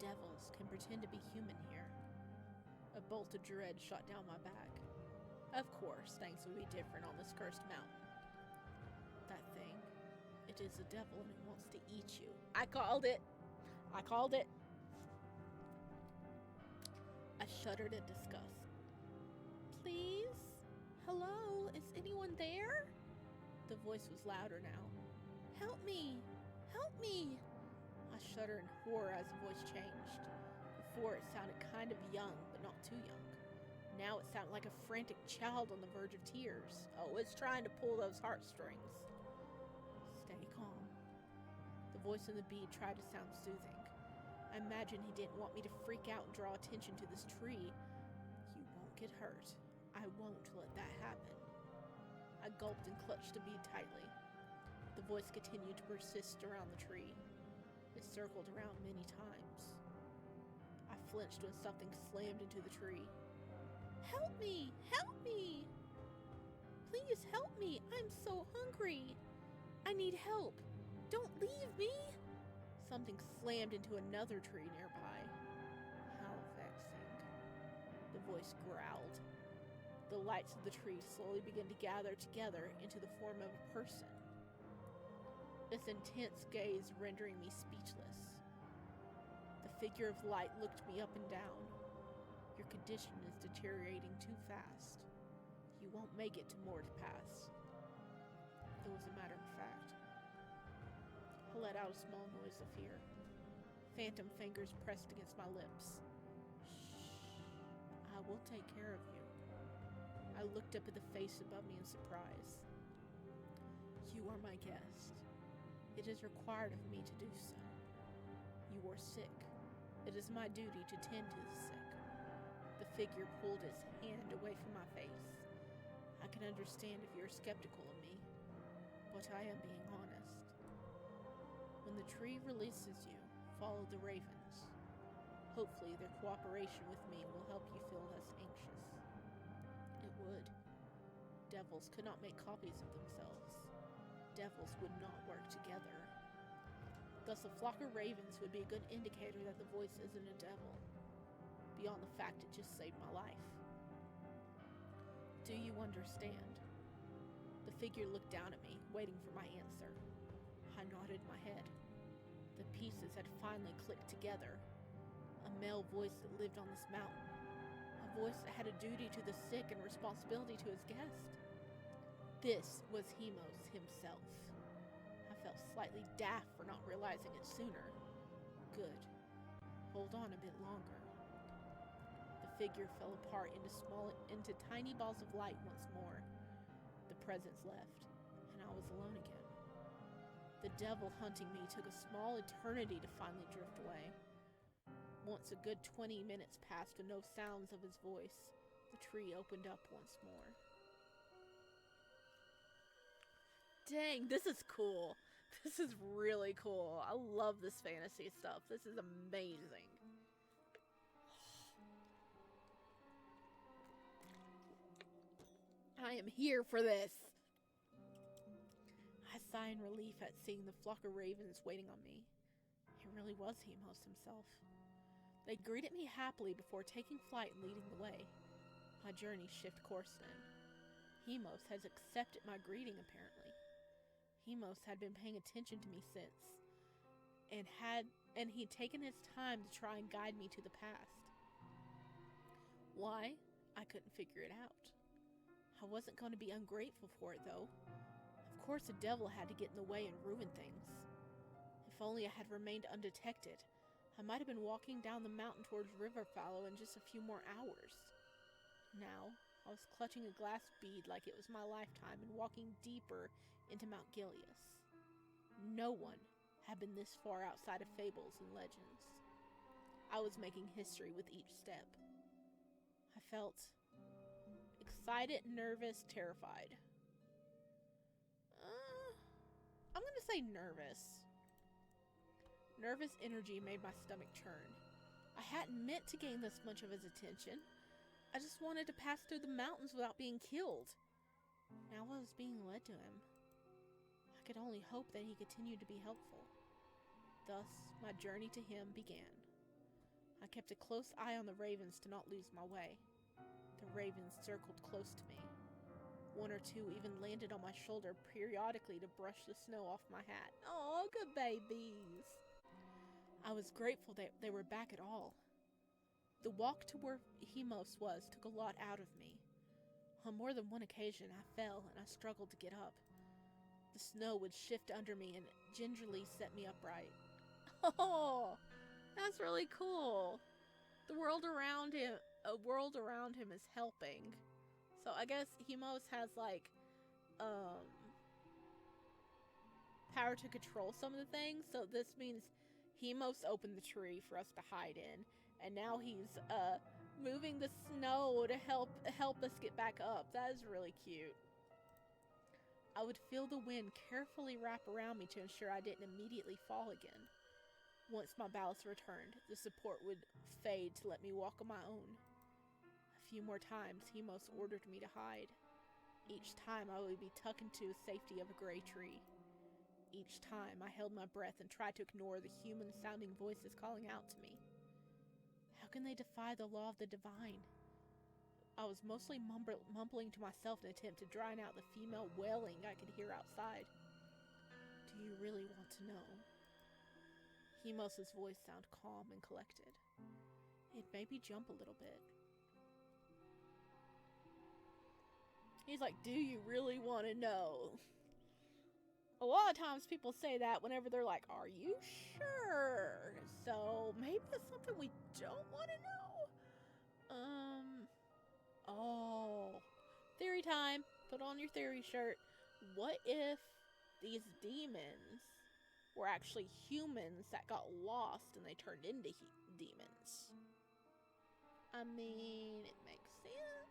Devils can pretend to be human here. A bolt of dread shot down my back. Of course, things would be different on this cursed mountain. That thing, it is a devil and it wants to eat you. I called it! I called it! I shuddered in disgust. Please? Hello? Is anyone there? The voice was louder now. Help me! Help me! I shuddered in horror as the voice changed. Before it sounded kind of young, but not too young. Now it sounded like a frantic child on the verge of tears. Oh, it's trying to pull those heartstrings. Stay calm. The voice in the bead tried to sound soothing. I imagine he didn't want me to freak out and draw attention to this tree. You won't get hurt. I won't let that happen. I gulped and clutched the bead tightly. The voice continued to persist around the tree. It circled around many times. I flinched when something slammed into the tree. Help me! Help me! Please help me! I'm so hungry! I need help! Don't leave me! Something slammed into another tree nearby. How vexing. The voice growled. The lights of the tree slowly began to gather together into the form of a person. Its intense gaze rendering me speechless. The figure of light looked me up and down. Your condition is deteriorating too fast. You won't make it to Mort Pass. It was a matter of fact. I let out a small noise of fear. Phantom fingers pressed against my lips. Shh. I will take care of you. I looked up at the face above me in surprise. You are my guest. It is required of me to do so. You are sick. It is my duty to tend to the sick. The figure pulled its hand away from my face. I can understand if you're skeptical of me, but I am being honest. When the tree releases you, follow the ravens. Hopefully their cooperation with me will help you feel less anxious. It would. Devils could not make copies of themselves. Devils would not work together. Thus, a flock of ravens would be a good indicator that the voice isn't a devil, beyond the fact it just saved my life. Do you understand? The figure looked down at me, waiting for my answer. I nodded my head. The pieces had finally clicked together. A male voice that lived on this mountain. A voice that had a duty to the sick and responsibility to his guest. This was Heimos himself. I felt slightly daft for not realizing it sooner. Good. Hold on a bit longer. The figure fell apart into tiny balls of light once more. The presence left, and I was alone again. The devil hunting me took a small eternity to finally drift away. Once a good 20 minutes passed with no sounds of his voice, the tree opened up once more. Dang, this is cool. This is really cool. I love this fantasy stuff. This is amazing. I am here for this. I sigh in relief at seeing the flock of ravens waiting on me. It really was Heimos himself. They greeted me happily before taking flight and leading the way. My journey shifted course then. Heimos has accepted my greeting, apparently. Heimos had been paying attention to me since, and he'd taken his time to try and guide me to the past. Why? I couldn't figure it out. I wasn't going to be ungrateful for it, though. Of course, the devil had to get in the way and ruin things. If only I had remained undetected, I might have been walking down the mountain towards Riverfallow in just a few more hours. Now, I was clutching a glass bead like it was my lifetime and walking deeper into Mount Gelus. No one had been this far outside of fables and legends. I was making history with each step. I felt excited, nervous, terrified. I'm gonna say nervous. Nervous energy made my stomach churn. I hadn't meant to gain this much of his attention. I just wanted to pass through the mountains without being killed. Now I was being led to him. I could only hope that he continued to be helpful. Thus, my journey to him began. I kept a close eye on the ravens to not lose my way. The ravens circled close to me. One or two even landed on my shoulder periodically to brush the snow off my hat. Oh, good babies. I was grateful that they were back at all. The walk to where Heimos was took a lot out of me. On more than one occasion, I fell and I struggled to get up. The snow would shift under me and gingerly set me upright. Oh, that's really cool. The world around him is helping. So I guess Heimos has like power to control some of the things. So this means Heimos opened the tree for us to hide in, and now he's moving the snow to help us get back up. That is really cute. I would feel the wind carefully wrap around me to ensure I didn't immediately fall again. Once my balance returned, the support would fade to let me walk on my own. A few more times, Heimos ordered me to hide. Each time I would be tucked into the safety of a gray tree. Each time I held my breath and tried to ignore the human-sounding voices calling out to me. How can they defy the law of the divine? I was mostly mumbling to myself in an attempt to drown out the female wailing I could hear outside. Do you really want to know? Heimos' voice sounded calm and collected. It made me jump a little bit. He's like, do you really want to know? A lot of times people say that whenever they're like, are you sure? So maybe it's something we don't want to know? Oh. Theory time. Put on your theory shirt. What if these demons were actually humans that got lost and they turned into demons? I mean, it makes sense.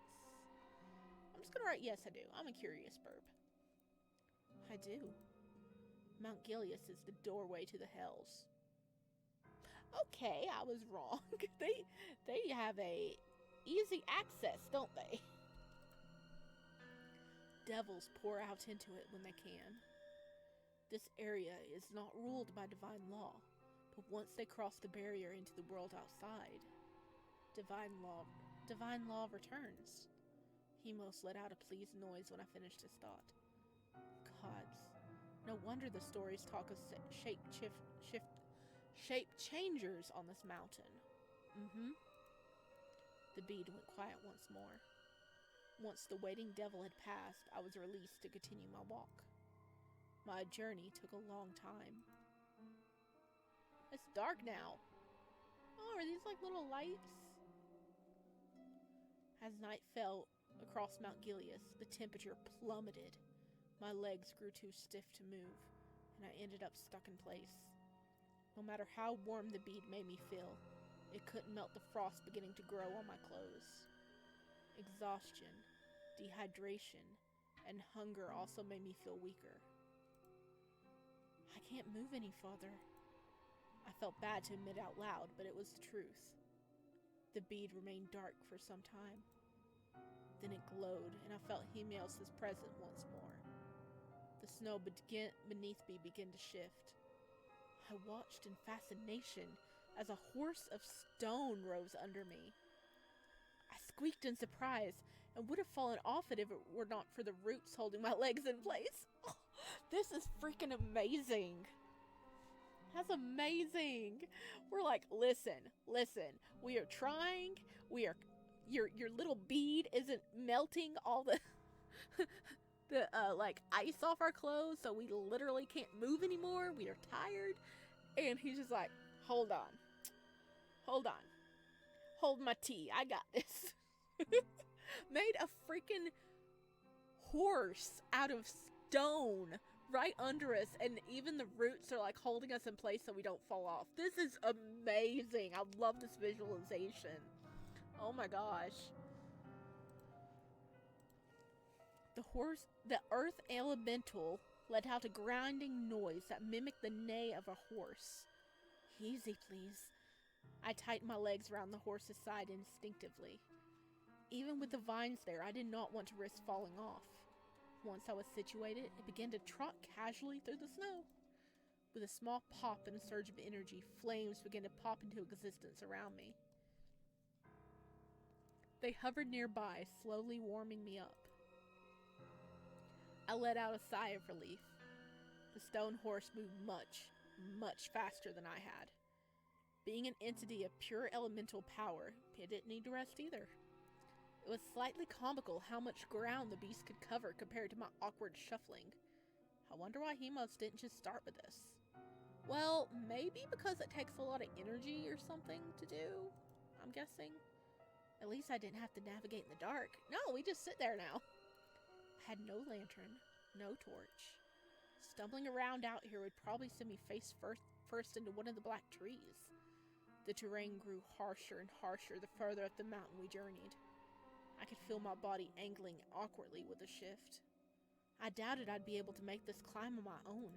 I'm just gonna write yes, I do. I'm a curious burb. I do. Mount Gelus is the doorway to the hells. Okay, I was wrong. they have a easy access, don't they? Devils pour out into it when they can. This area is not ruled by divine law, but once they cross the barrier into the world outside, divine law returns. Heimos let out a pleased noise when I finished his thought. Gods, no wonder the stories talk of shape changers on this mountain. The bead went quiet once more. Once the waiting devil had passed, I was released to continue my walk. My journey took a long time. It's dark now. Oh, are these like little lights? As night fell across Mount Gelus, the temperature plummeted. My legs grew too stiff to move, and I ended up stuck in place. No matter how warm the bead made me feel, it couldn't melt the frost beginning to grow on my clothes. Exhaustion, dehydration, and hunger also made me feel weaker. I can't move any farther. I felt bad to admit out loud, but it was the truth. The bead remained dark for some time. Then it glowed, and I felt Heimos' presence once more. The snow beneath me began to shift. I watched in fascination as a horse of stone rose under me. I squeaked in surprise and would have fallen off it if it were not for the roots holding my legs in place. Oh, this is freaking amazing. That's amazing. We're like, listen, we are trying. Your little bead isn't melting all the like ice off our clothes, so we literally can't move anymore. We are tired. And he's just like, hold on. Hold my tea. I got this. Made a freaking horse out of stone right under us, and even the roots are like holding us in place so we don't fall off. This is amazing. I love this visualization. Oh my gosh. The earth elemental let out a grinding noise that mimicked the neigh of a horse. Easy, please. I tightened my legs around the horse's side instinctively. Even with the vines there, I did not want to risk falling off. Once I was situated, it began to trot casually through the snow. With a small pop and a surge of energy, flames began to pop into existence around me. They hovered nearby, slowly warming me up. I let out a sigh of relief. The stone horse moved much faster than I had. Being an entity of pure elemental power, it didn't need to rest either. It was slightly comical how much ground the beast could cover compared to my awkward shuffling. I wonder why Heimos didn't just start with this. Well, maybe because it takes a lot of energy or something to do, I'm guessing. At least I didn't have to navigate in the dark. No, we just sit there now. I had no lantern, no torch. Stumbling around out here would probably send me face headfirst into one of the black trees. The terrain grew harsher and harsher the further up the mountain we journeyed. I could feel my body angling awkwardly with the shift. I doubted I'd be able to make this climb on my own.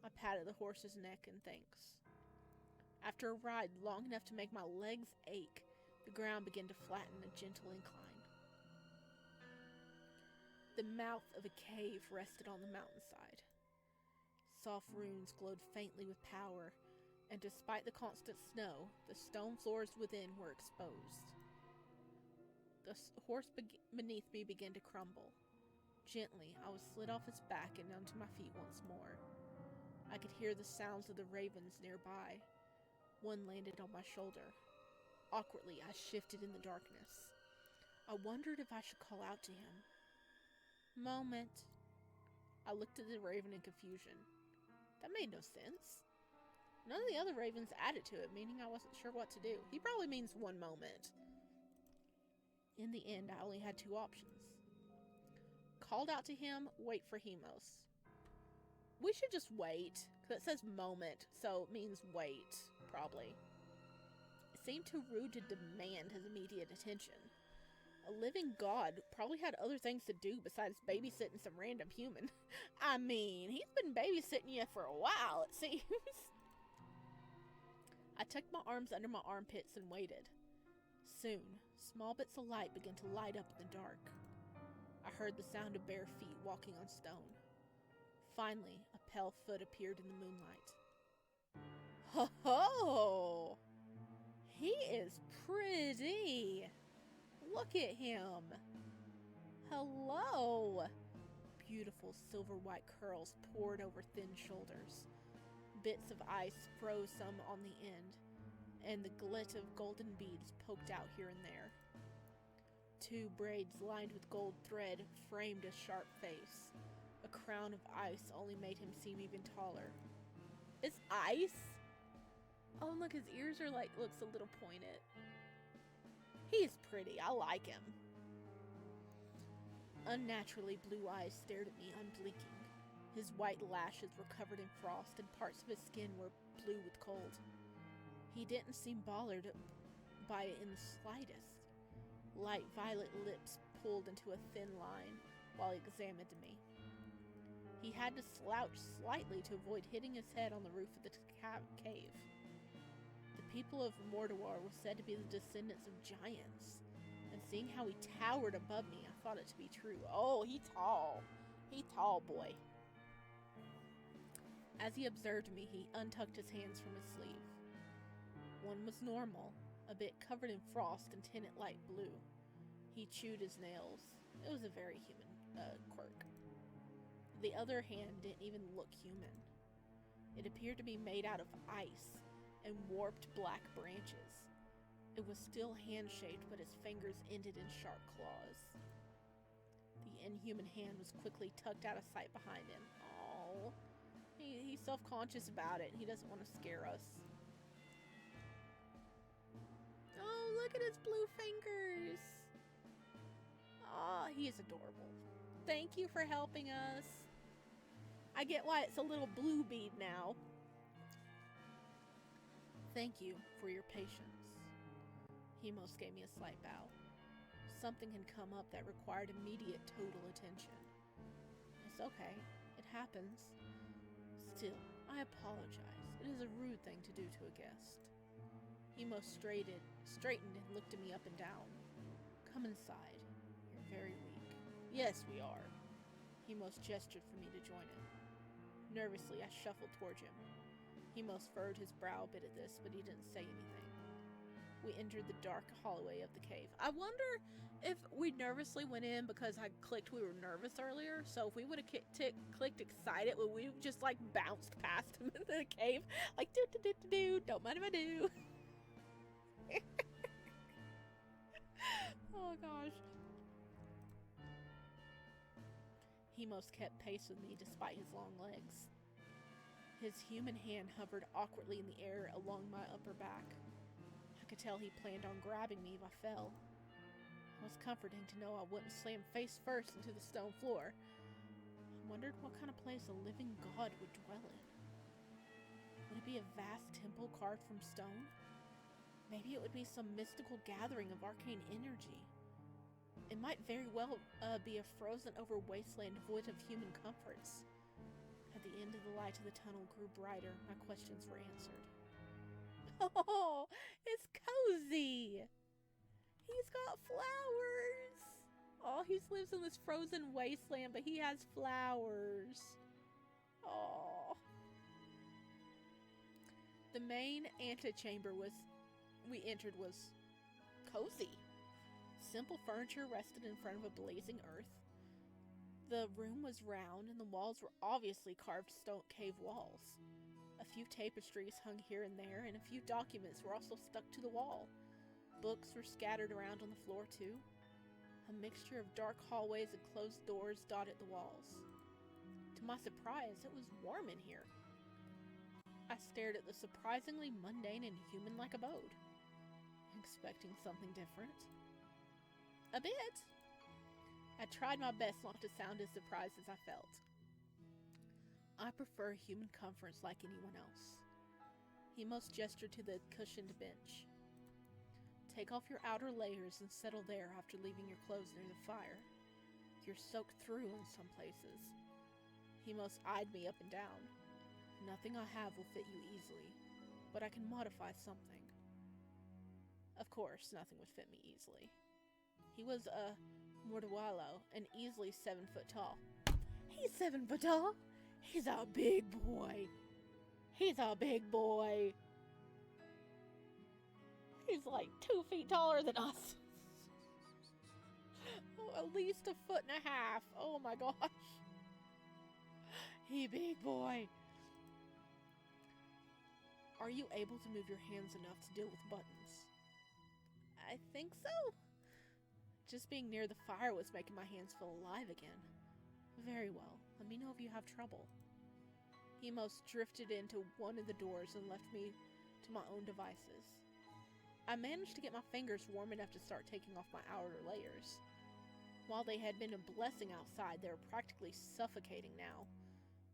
I patted the horse's neck in thanks. After a ride long enough to make my legs ache, the ground began to flatten a gentle incline. The mouth of a cave rested on the mountainside. Soft runes glowed faintly with power, and despite the constant snow, the stone floors within were exposed. The horse beneath me began to crumble. Gently, I was slid off its back and onto my feet once more. I could hear the sounds of the ravens nearby. One landed on my shoulder. Awkwardly, I shifted in the darkness. I wondered if I should call out to him. Moment. I looked at the raven in confusion. That made no sense. None of the other ravens added to it, meaning I wasn't sure what to do. He probably means one moment. In the end, I only had two options. Called out to him, wait for Heimos. We should just wait, because it says moment, so it means wait, probably. It seemed too rude to demand his immediate attention. A living god probably had other things to do besides babysitting some random human. I mean, he's been babysitting you for a while, it seems. I tucked my arms under my armpits and waited. Soon, small bits of light began to light up in the dark. I heard the sound of bare feet walking on stone. Finally, a pale foot appeared in the moonlight. Ho ho! He is pretty! Look at him! Hello! Beautiful silver-white curls poured over thin shoulders. Bits of ice froze some on the end, and the glint of golden beads poked out here and there. Two braids lined with gold thread framed a sharp face. A crown of ice only made him seem even taller. It's ice? Oh, look, his ears are looks a little pointed. He's pretty. I like him. Unnaturally blue eyes stared at me unblinking. His white lashes were covered in frost, and parts of his skin were blue with cold. He didn't seem bothered by it in the slightest. Light violet lips pulled into a thin line while he examined me. He had to slouch slightly to avoid hitting his head on the roof of the cave. The people of Immortal were said to be the descendants of giants, and seeing how he towered above me, I thought it to be true. Oh, he tall. He tall, boy. As he observed me, he untucked his hands from his sleeve. One was normal, a bit covered in frost and tinted light blue. He chewed his nails. It was a very human quirk. The other hand didn't even look human. It appeared to be made out of ice and warped black branches. It was still hand-shaped, but his fingers ended in sharp claws. The inhuman hand was quickly tucked out of sight behind him. Oh. He's self-conscious about it. He doesn't want to scare us. Oh, look at his blue fingers. Oh, he is adorable. Thank you for helping us. I get why it's a little blue bead now. Thank you for your patience. Heimos gave me a slight bow. Something had come up that required immediate total attention. It's okay. It happens. Still, I apologize. It is a rude thing to do to a guest. Heimos straightened and looked at me up and down. Come inside. You're very weak. Yes, we are. Heimos gestured for me to join him. Nervously, I shuffled towards him. Heimos furrowed his brow a bit at this, but he didn't say anything. We entered the dark hallway of the cave. I wonder if we nervously went in because I clicked we were nervous earlier. So if we would have clicked excited, would we just bounced past him in the cave? Like, do, don't mind if I do. Oh gosh. Heimos kept pace with me despite his long legs. His human hand hovered awkwardly in the air along my upper back. I could tell he planned on grabbing me if I fell. It was comforting to know I wouldn't slam face first into the stone floor. I wondered what kind of place a living god would dwell in. Would it be a vast temple carved from stone? Maybe it would be some mystical gathering of arcane energy. It might very well be a frozen-over wasteland devoid of human comforts. At the end of the light of the tunnel grew brighter, my questions were answered. Oh, it's cozy! He's got flowers! Oh, he lives in this frozen wasteland, but he has flowers. Oh. The main antechamber we entered was cozy. Simple furniture rested in front of a blazing earth. The room was round, and the walls were obviously carved stone cave walls. A few tapestries hung here and there, and a few documents were also stuck to the wall. Books were scattered around on the floor, too. A mixture of dark hallways and closed doors dotted the walls. To my surprise, it was warm in here. I stared at the surprisingly mundane and human-like abode, expecting something different. A bit. I tried my best not to sound as surprised as I felt. I prefer human comforts like anyone else. Heimos gestured to the cushioned bench. Take off your outer layers and settle there after leaving your clothes near the fire. You're soaked through in some places. Heimos eyed me up and down. Nothing I have will fit you easily, but I can modify something. Of course, nothing would fit me easily. He was a Mortawalo and easily 7 foot tall. He's 7 foot tall? He's a big boy. He's a big boy. He's like 2 feet taller than us. Oh, at least a foot and a half. Oh my gosh. He big boy. Are you able to move your hands enough to deal with buttons? I think so. Just being near the fire was making my hands feel alive again. Very well. Let me know if you have trouble. Heimos drifted into one of the doors and left me to my own devices. I managed to get my fingers warm enough to start taking off my outer layers. While they had been a blessing outside, they were practically suffocating now.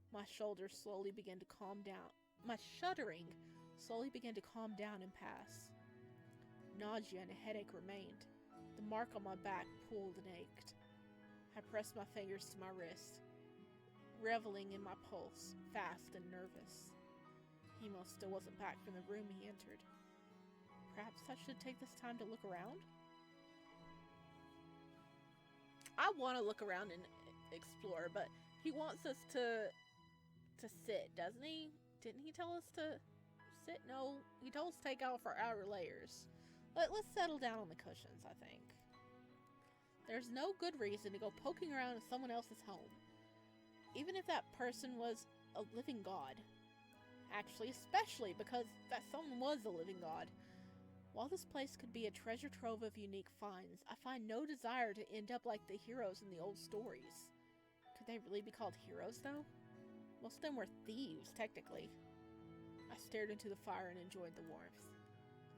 My shoulders slowly began to calm down. My shuddering slowly began to calm down and pass. Nausea and a headache remained. The mark on my back pulled and ached. I pressed my fingers to my wrist, reveling in my pulse, fast and nervous. Heimos still wasn't back from the room he entered. Perhaps I should take this time to look around? I want to look around and explore, but he wants us to sit, doesn't he? Didn't he tell us to sit? No, he told us to take off our outer layers. Let's settle down on the cushions, I think. There's no good reason to go poking around in someone else's home, even if that person was a living god. Actually, especially because that someone was a living god. While this place could be a treasure trove of unique finds, I find no desire to end up like the heroes in the old stories. Could they really be called heroes, though? Most of them were thieves, technically. I stared into the fire and enjoyed the warmth.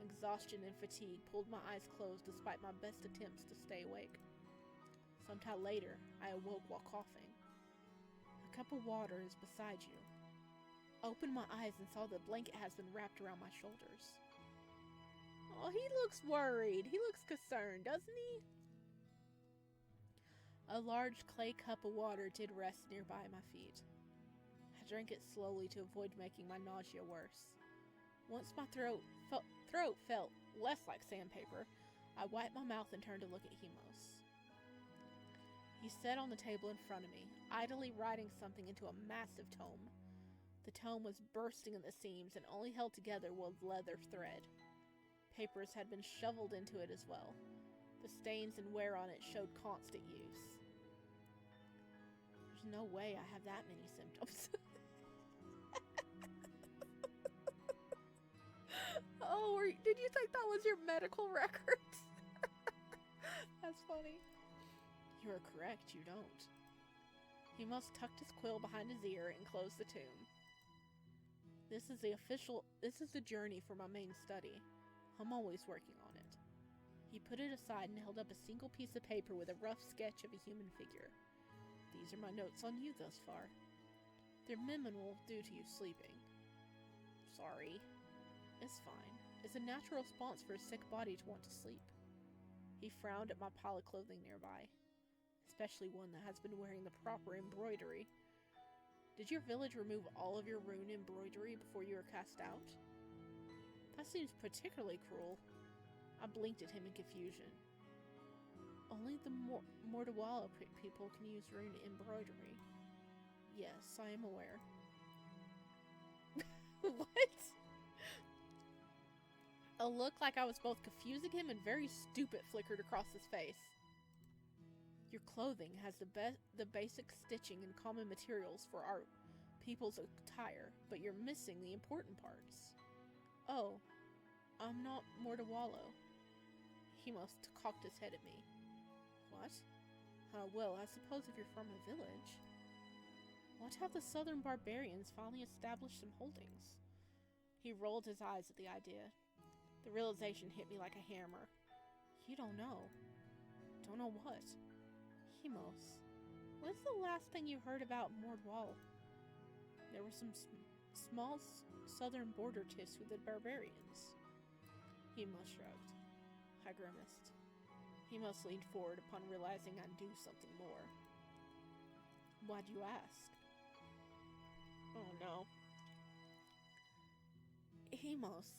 Exhaustion and fatigue pulled my eyes closed despite my best attempts to stay awake. Sometime later, I awoke while coughing. A cup of water is beside you. I opened my eyes and saw the blanket has been wrapped around my shoulders. Oh, he looks worried. He looks concerned, doesn't he? A large clay cup of water did rest nearby my feet. I drank it slowly to avoid making my nausea worse. Once my throat felt less like sandpaper, I wiped my mouth and turned to look at Heimos. He sat on the table in front of me, idly writing something into a massive tome. The tome was bursting at the seams and only held together with leather thread. Papers had been shoveled into it as well. The stains and wear on it showed constant use. There's no way I have that many symptoms. Oh, did you think that was your medical records? That's funny. You are correct, you don't. Heimos tucked his quill behind his ear and closed the tomb. This is the journey for my main study. I'm always working on it. He put it aside and held up a single piece of paper with a rough sketch of a human figure. These are my notes on you thus far. They're minimal due to you sleeping. sorry. It's fine. It's a natural response for a sick body to want to sleep. He frowned at my pile of clothing nearby, especially one that has been wearing the proper embroidery. Did your village remove all of your rune embroidery before you were cast out? That seems particularly cruel. I blinked at him in confusion. Only the Mortawala people can use rune embroidery. Yes, I am aware. What? A look like I was both confusing him and very stupid flickered across his face. Your clothing has the basic stitching and common materials for our people's attire, but you're missing the important parts. Oh, I'm not Mortawala. Heimos cocked his head at me. What? Well, I suppose if you're from a village. What have the southern barbarians finally established some holdings? He rolled his eyes at the idea. The realization hit me like a hammer. You don't know. Don't know what? Heimos, what's the last thing you heard about Mordwall? There were some small southern border tiffs with the barbarians. Heimos shrugged. I grimaced. Heimos leaned forward upon realizing I knew something more. Why'd you ask? Oh no. Heimos,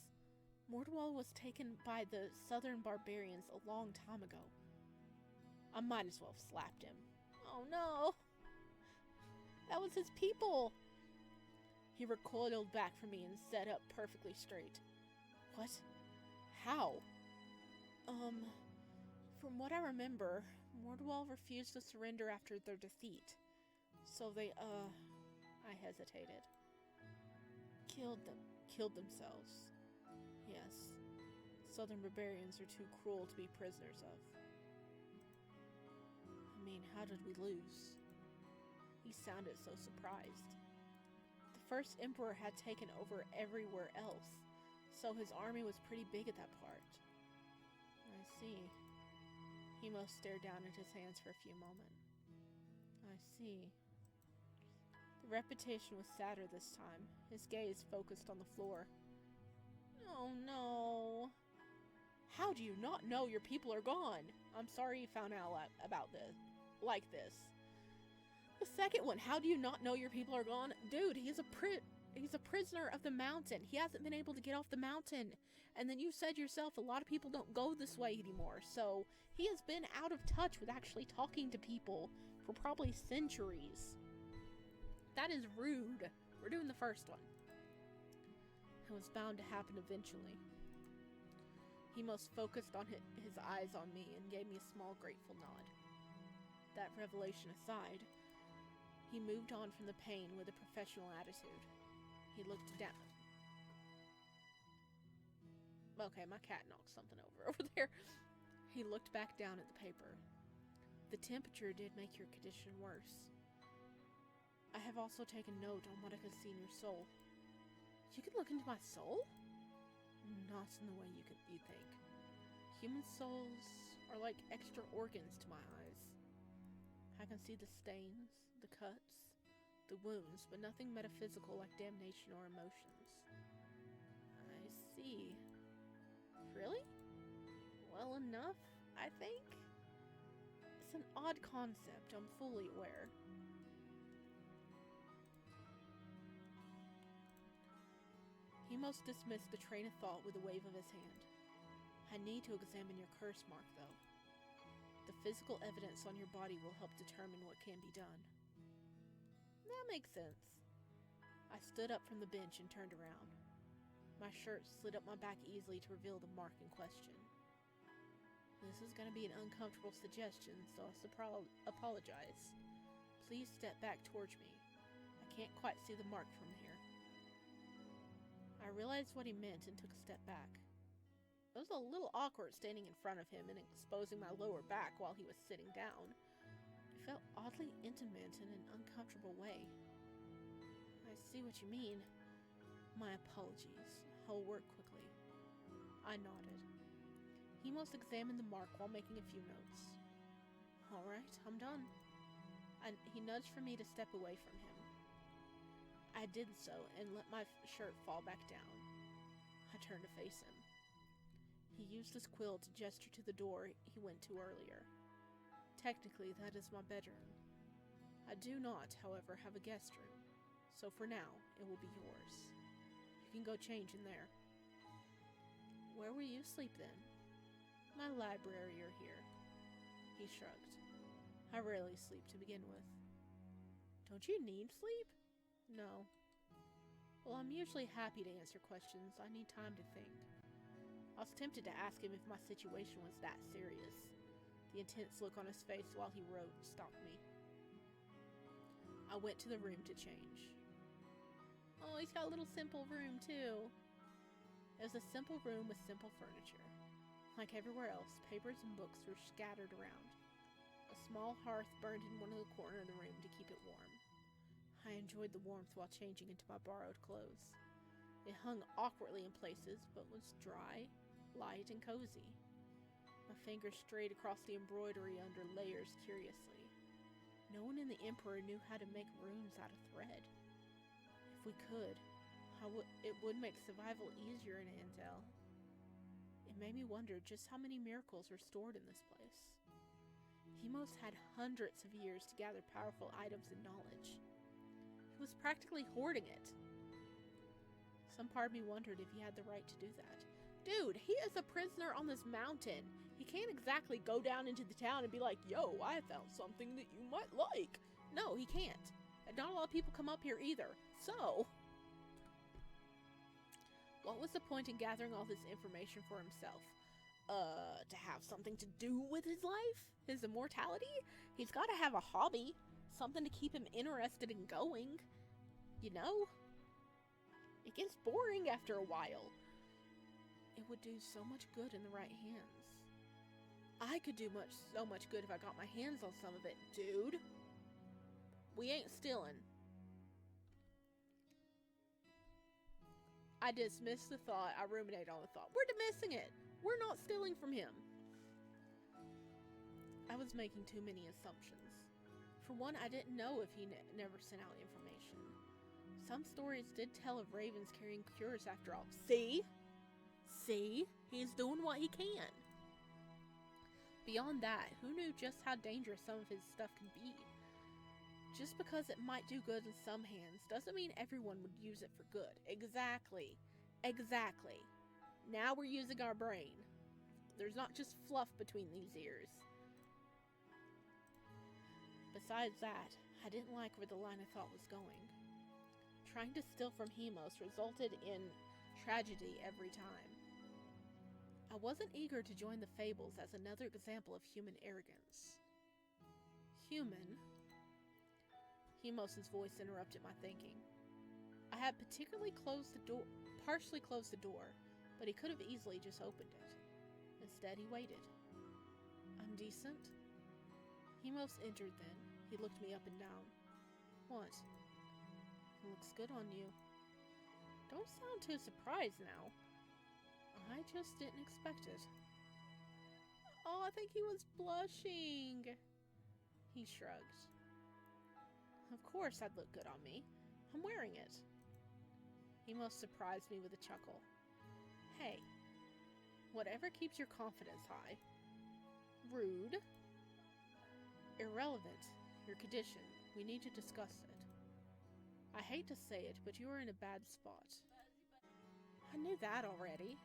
Mordwall was taken by the southern barbarians a long time ago. I might as well have slapped him. Oh no! That was his people! He recoiled back from me and sat up perfectly straight. What? How? From what I remember, Mordwall refused to surrender after their defeat. So they, I hesitated. Killed themselves. Yes. Southern barbarians are too cruel to be prisoners of. I mean, how did we lose? He sounded so surprised. The first emperor had taken over everywhere else, so his army was pretty big at that part. I see. Heimos stared down at his hands for a few moments. I see. The repetition was sadder this time. His gaze focused on the floor. Oh no. How do you not know your people are gone? I'm sorry you found out about this. Like this. The second one, how do you not know your people are gone? Dude, he's a prisoner of the mountain. He hasn't been able to get off the mountain. And then you said yourself a lot of people don't go this way anymore. So he has been out of touch with actually talking to people for probably centuries. That is rude. We're doing the first one. It was bound to happen eventually. Heimos focused on his eyes on me and gave me a small grateful nod. That revelation aside, he moved on from the pain with a professional attitude. He looked down. Okay, my cat knocked something over there. He looked back down at the paper. The temperature did make your condition worse. I have also taken note on what I could see in your soul. You can look into my soul? Not in the way you think. Human souls are like extra organs to my eyes. I can see the stains, the cuts, the wounds, but nothing metaphysical like damnation or emotions. I see. Really? Well enough, I think? It's an odd concept, I'm fully aware. Heimos dismissed the train of thought with a wave of his hand. I need to examine your curse mark, though. The physical evidence on your body will help determine what can be done. That makes sense. I stood up from the bench and turned around. My shirt slid up my back easily to reveal the mark in question. This is going to be an uncomfortable suggestion, so I apologize. Please step back towards me. I can't quite see the mark from here. I realized what he meant and took a step back. It was a little awkward standing in front of him and exposing my lower back while he was sitting down. It felt oddly intimate in an uncomfortable way. I see what you mean. My apologies. I'll work quickly. I nodded. Heimos examined the mark while making a few notes. Alright, I'm done. He nudged for me to step away from him. I did so and let my shirt fall back down. I turned to face him. He used his quill to gesture to the door he went to earlier. Technically, that is my bedroom. I do not, however, have a guest room, so for now, it will be yours. You can go change in there. Where will you sleep then? My library or here. He shrugged. I rarely sleep to begin with. Don't you need sleep? No. Well, I'm usually happy to answer questions. I need time to think. I was tempted to ask him if my situation was that serious. The intense look on his face while he wrote stopped me. I went to the room to change. Oh, he's got a little simple room, too. It was a simple room with simple furniture. Like everywhere else, papers and books were scattered around. A small hearth burned in one of the corners of the room to keep it warm. I enjoyed the warmth while changing into my borrowed clothes. It hung awkwardly in places, but was dry, light, and cozy. My fingers strayed across the embroidery under layers curiously. No one in the Emperor knew how to make runes out of thread. If we could, it would make survival easier in Andel. It made me wonder just how many miracles were stored in this place. Heimos had hundreds of years to gather powerful items and knowledge. He was practically hoarding it. Some part of me wondered if he had the right to do that. Dude, he is a prisoner on this mountain. He can't exactly go down into the town and be like, yo, I found something that you might like. No, he can't. And not a lot of people come up here either. So, what was the point in gathering all this information for himself? To have something to do with his life? His immortality? He's got to have a hobby. Something to keep him interested in going. You know? It gets boring after a while. It would do so much good in the right hands. I could do so much good if I got my hands on some of it, dude. We ain't stealing. I dismiss the thought. I ruminate on the thought. We're dismissing it. We're not stealing from him. I was making too many assumptions. For one, I didn't know if he never sent out information. Some stories did tell of ravens carrying cures after all. See? See? He's doing what he can. Beyond that, who knew just how dangerous some of his stuff could be? Just because it might do good in some hands doesn't mean everyone would use it for good. Exactly. Exactly. Now we're using our brain. There's not just fluff between these ears. Besides that, I didn't like where the line of thought was going. Trying to steal from Heimos resulted in tragedy every time. I wasn't eager to join the fables as another example of human arrogance. Human? Heimos' voice interrupted my thinking. I had partially closed the door, but he could have easily just opened it. Instead, he waited. I'm decent? Heimos entered then. He looked me up and down. What? It looks good on you. Don't sound too surprised now. I just didn't expect it. Oh, I think he was blushing. He shrugged. Of course I'd look good on me. I'm wearing it. He most surprised me with a chuckle. Hey, whatever keeps your confidence high. Rude. Irrelevant. Your condition. We need to discuss it. I hate to say it, but you are in a bad spot. I knew that already.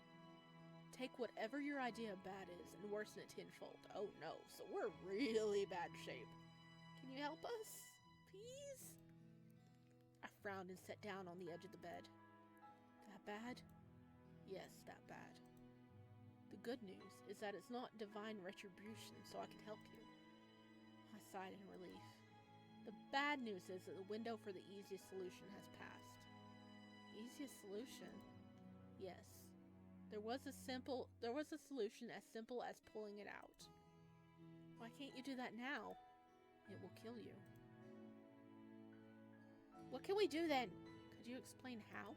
Take whatever your idea of bad is and worsen it tenfold. Oh no, so we're really bad shape. Can you help us? Please? I frowned and sat down on the edge of the bed. That bad? Yes, that bad. The good news is that it's not divine retribution, so I can help you. I sighed in relief. The bad news is that the window for the easiest solution has passed. Easiest solution? Yes. There was a solution as simple as pulling it out. Why can't you do that now? It will kill you. What can we do then? Could you explain how?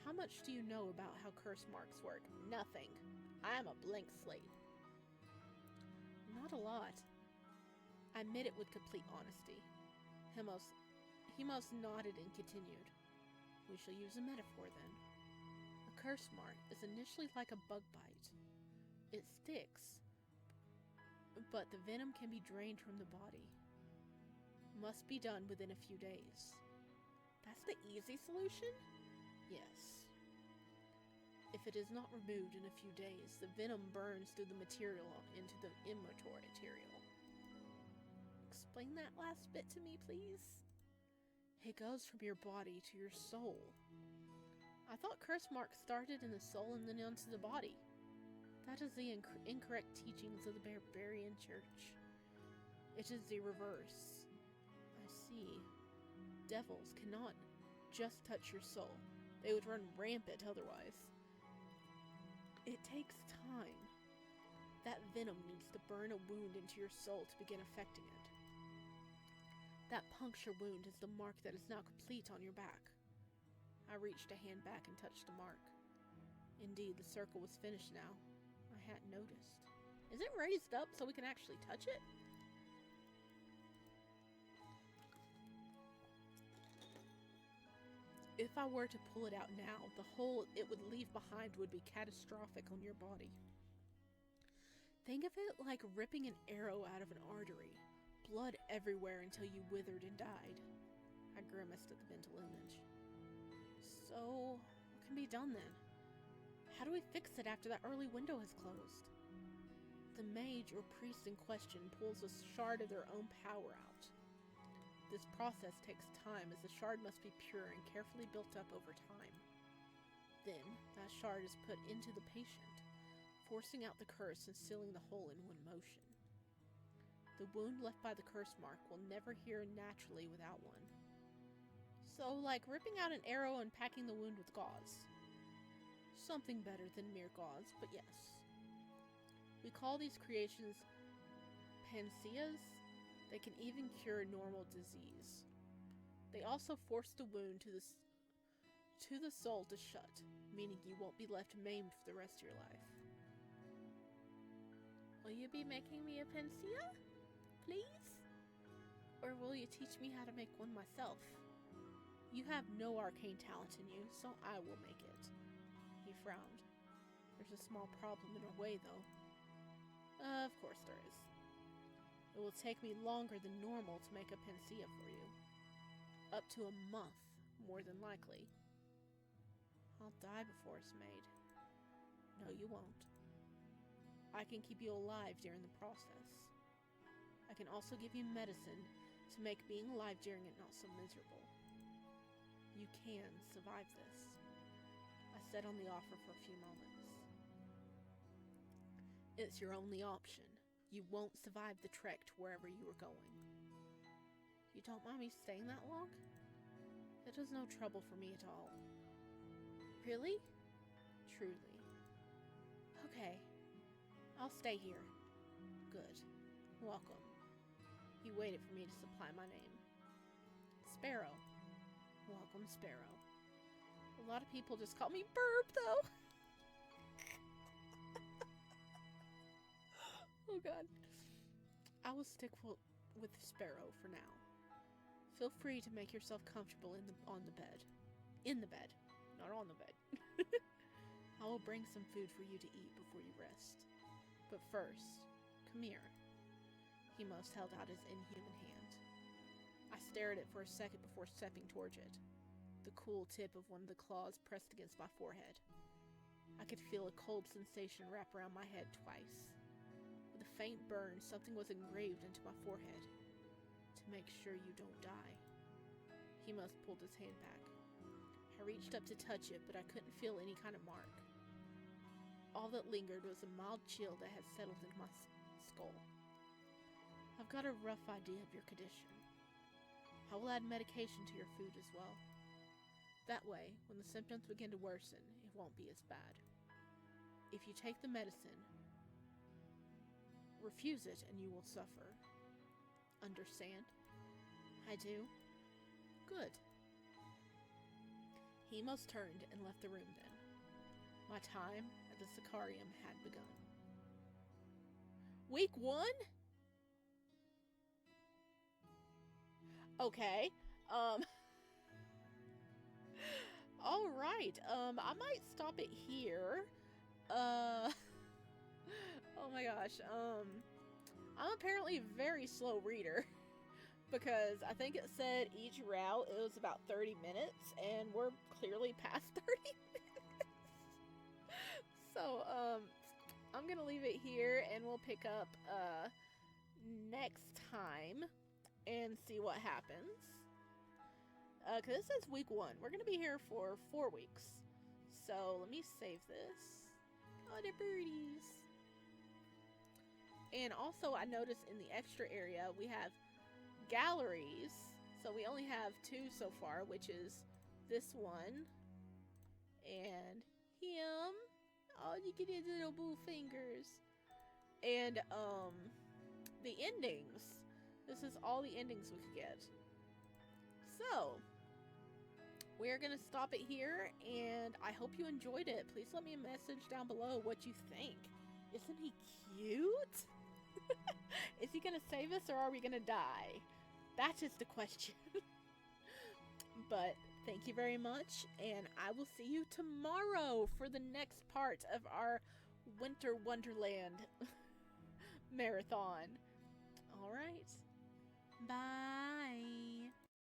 How much do you know about how curse marks work? Nothing. I am a blank slate. Not a lot. I admit it with complete honesty. Heimos nodded and continued. We shall use a metaphor then. A curse mark is initially like a bug bite. It sticks, but the venom can be drained from the body. Must be done within a few days. That's the easy solution? Yes. If it is not removed in a few days, the venom burns through the material into the immortal material. Explain that last bit to me, please. It goes from your body to your soul. I thought curse marks started in the soul and then onto the body. That is the incorrect teachings of the barbarian church. It is the reverse. I see. Devils cannot just touch your soul. They would run rampant otherwise. It takes time. That venom needs to burn a wound into your soul to begin affecting it. That puncture wound is the mark that is now complete on your back. I reached a hand back and touched the mark. Indeed, the circle was finished now. I hadn't noticed. Is it raised up so we can actually touch it? If I were to pull it out now, the hole it would leave behind would be catastrophic on your body. Think of it like ripping an arrow out of an artery. Blood everywhere until you withered and died. I grimaced at the mental image. So, what can be done then? How do we fix it after that early window has closed? The mage or priest in question pulls a shard of their own power out. This process takes time as the shard must be pure and carefully built up over time. Then, that shard is put into the patient, forcing out the curse and sealing the hole in one motion. The wound left by the curse mark will never heal naturally without one. So, like ripping out an arrow and packing the wound with gauze. Something better than mere gauze, but yes. We call these creations panceas. They can even cure normal disease. They also force the wound to the soul to shut, meaning you won't be left maimed for the rest of your life. Will you be making me a panacea, please? Or will you teach me how to make one myself? You have no arcane talent in you, so I will make it. He frowned. There's a small problem in our way, though. Of course there is. It will take me longer than normal to make a panacea for you. Up to a month, more than likely. I'll die before it's made. No, you won't. I can keep you alive during the process. I can also give you medicine to make being alive during it not so miserable. You can survive this. I sat on the offer for a few moments. It's your only option. You won't survive the trek to wherever you are going. You don't mind me staying that long? It is no trouble for me at all. Really? Truly. Okay. I'll stay here. Good. Welcome. He waited for me to supply my name. Sparrow. Welcome, Sparrow. A lot of people just call me Burb, though. Oh god. I will stick with Sparrow for now. Feel free to make yourself comfortable on the bed. In the bed, not on the bed. I will bring some food for you to eat before you rest. But first, come here. Heimos held out his inhuman hand. I stared at it for a second before stepping towards it. The cool tip of one of the claws pressed against my forehead. I could feel a cold sensation wrap around my head twice. With a faint burn, something was engraved into my forehead. To make sure you don't die. Heimos pulled his hand back. I reached up to touch it, but I couldn't feel any kind of mark. All that lingered was a mild chill that had settled into my skull. I've got a rough idea of your condition. I will add medication to your food as well. That way, when the symptoms begin to worsen, it won't be as bad. If you take the medicine, refuse it and you will suffer. Understand? I do? Good. Heimos turned and left the room then. My time at the Sacrarium had begun. Week 1? Okay. Um, all right. I might stop it here. Uh, oh my gosh. I'm apparently a very slow reader because I think it said each route it was about 30 minutes, and we're clearly past 30 minutes. So, I'm gonna leave it here, and we'll pick up next time and see what happens. Because this says week 1. We're gonna be here for 4 weeks. So let me save this. Oh, the birdies. And also, I noticed in the extra area we have galleries. So we only have 2 so far, which is this one and him. Oh, you get his little boo fingers. And the endings. This is all the endings we could get. So we're gonna stop it here, and I hope you enjoyed it. Please let me a message down below what you think. Isn't he cute? Is he gonna save us, or are we gonna die? That is the question. But thank you very much, and I will see you tomorrow for the next part of our Winter Wonderland marathon. All right. Bye.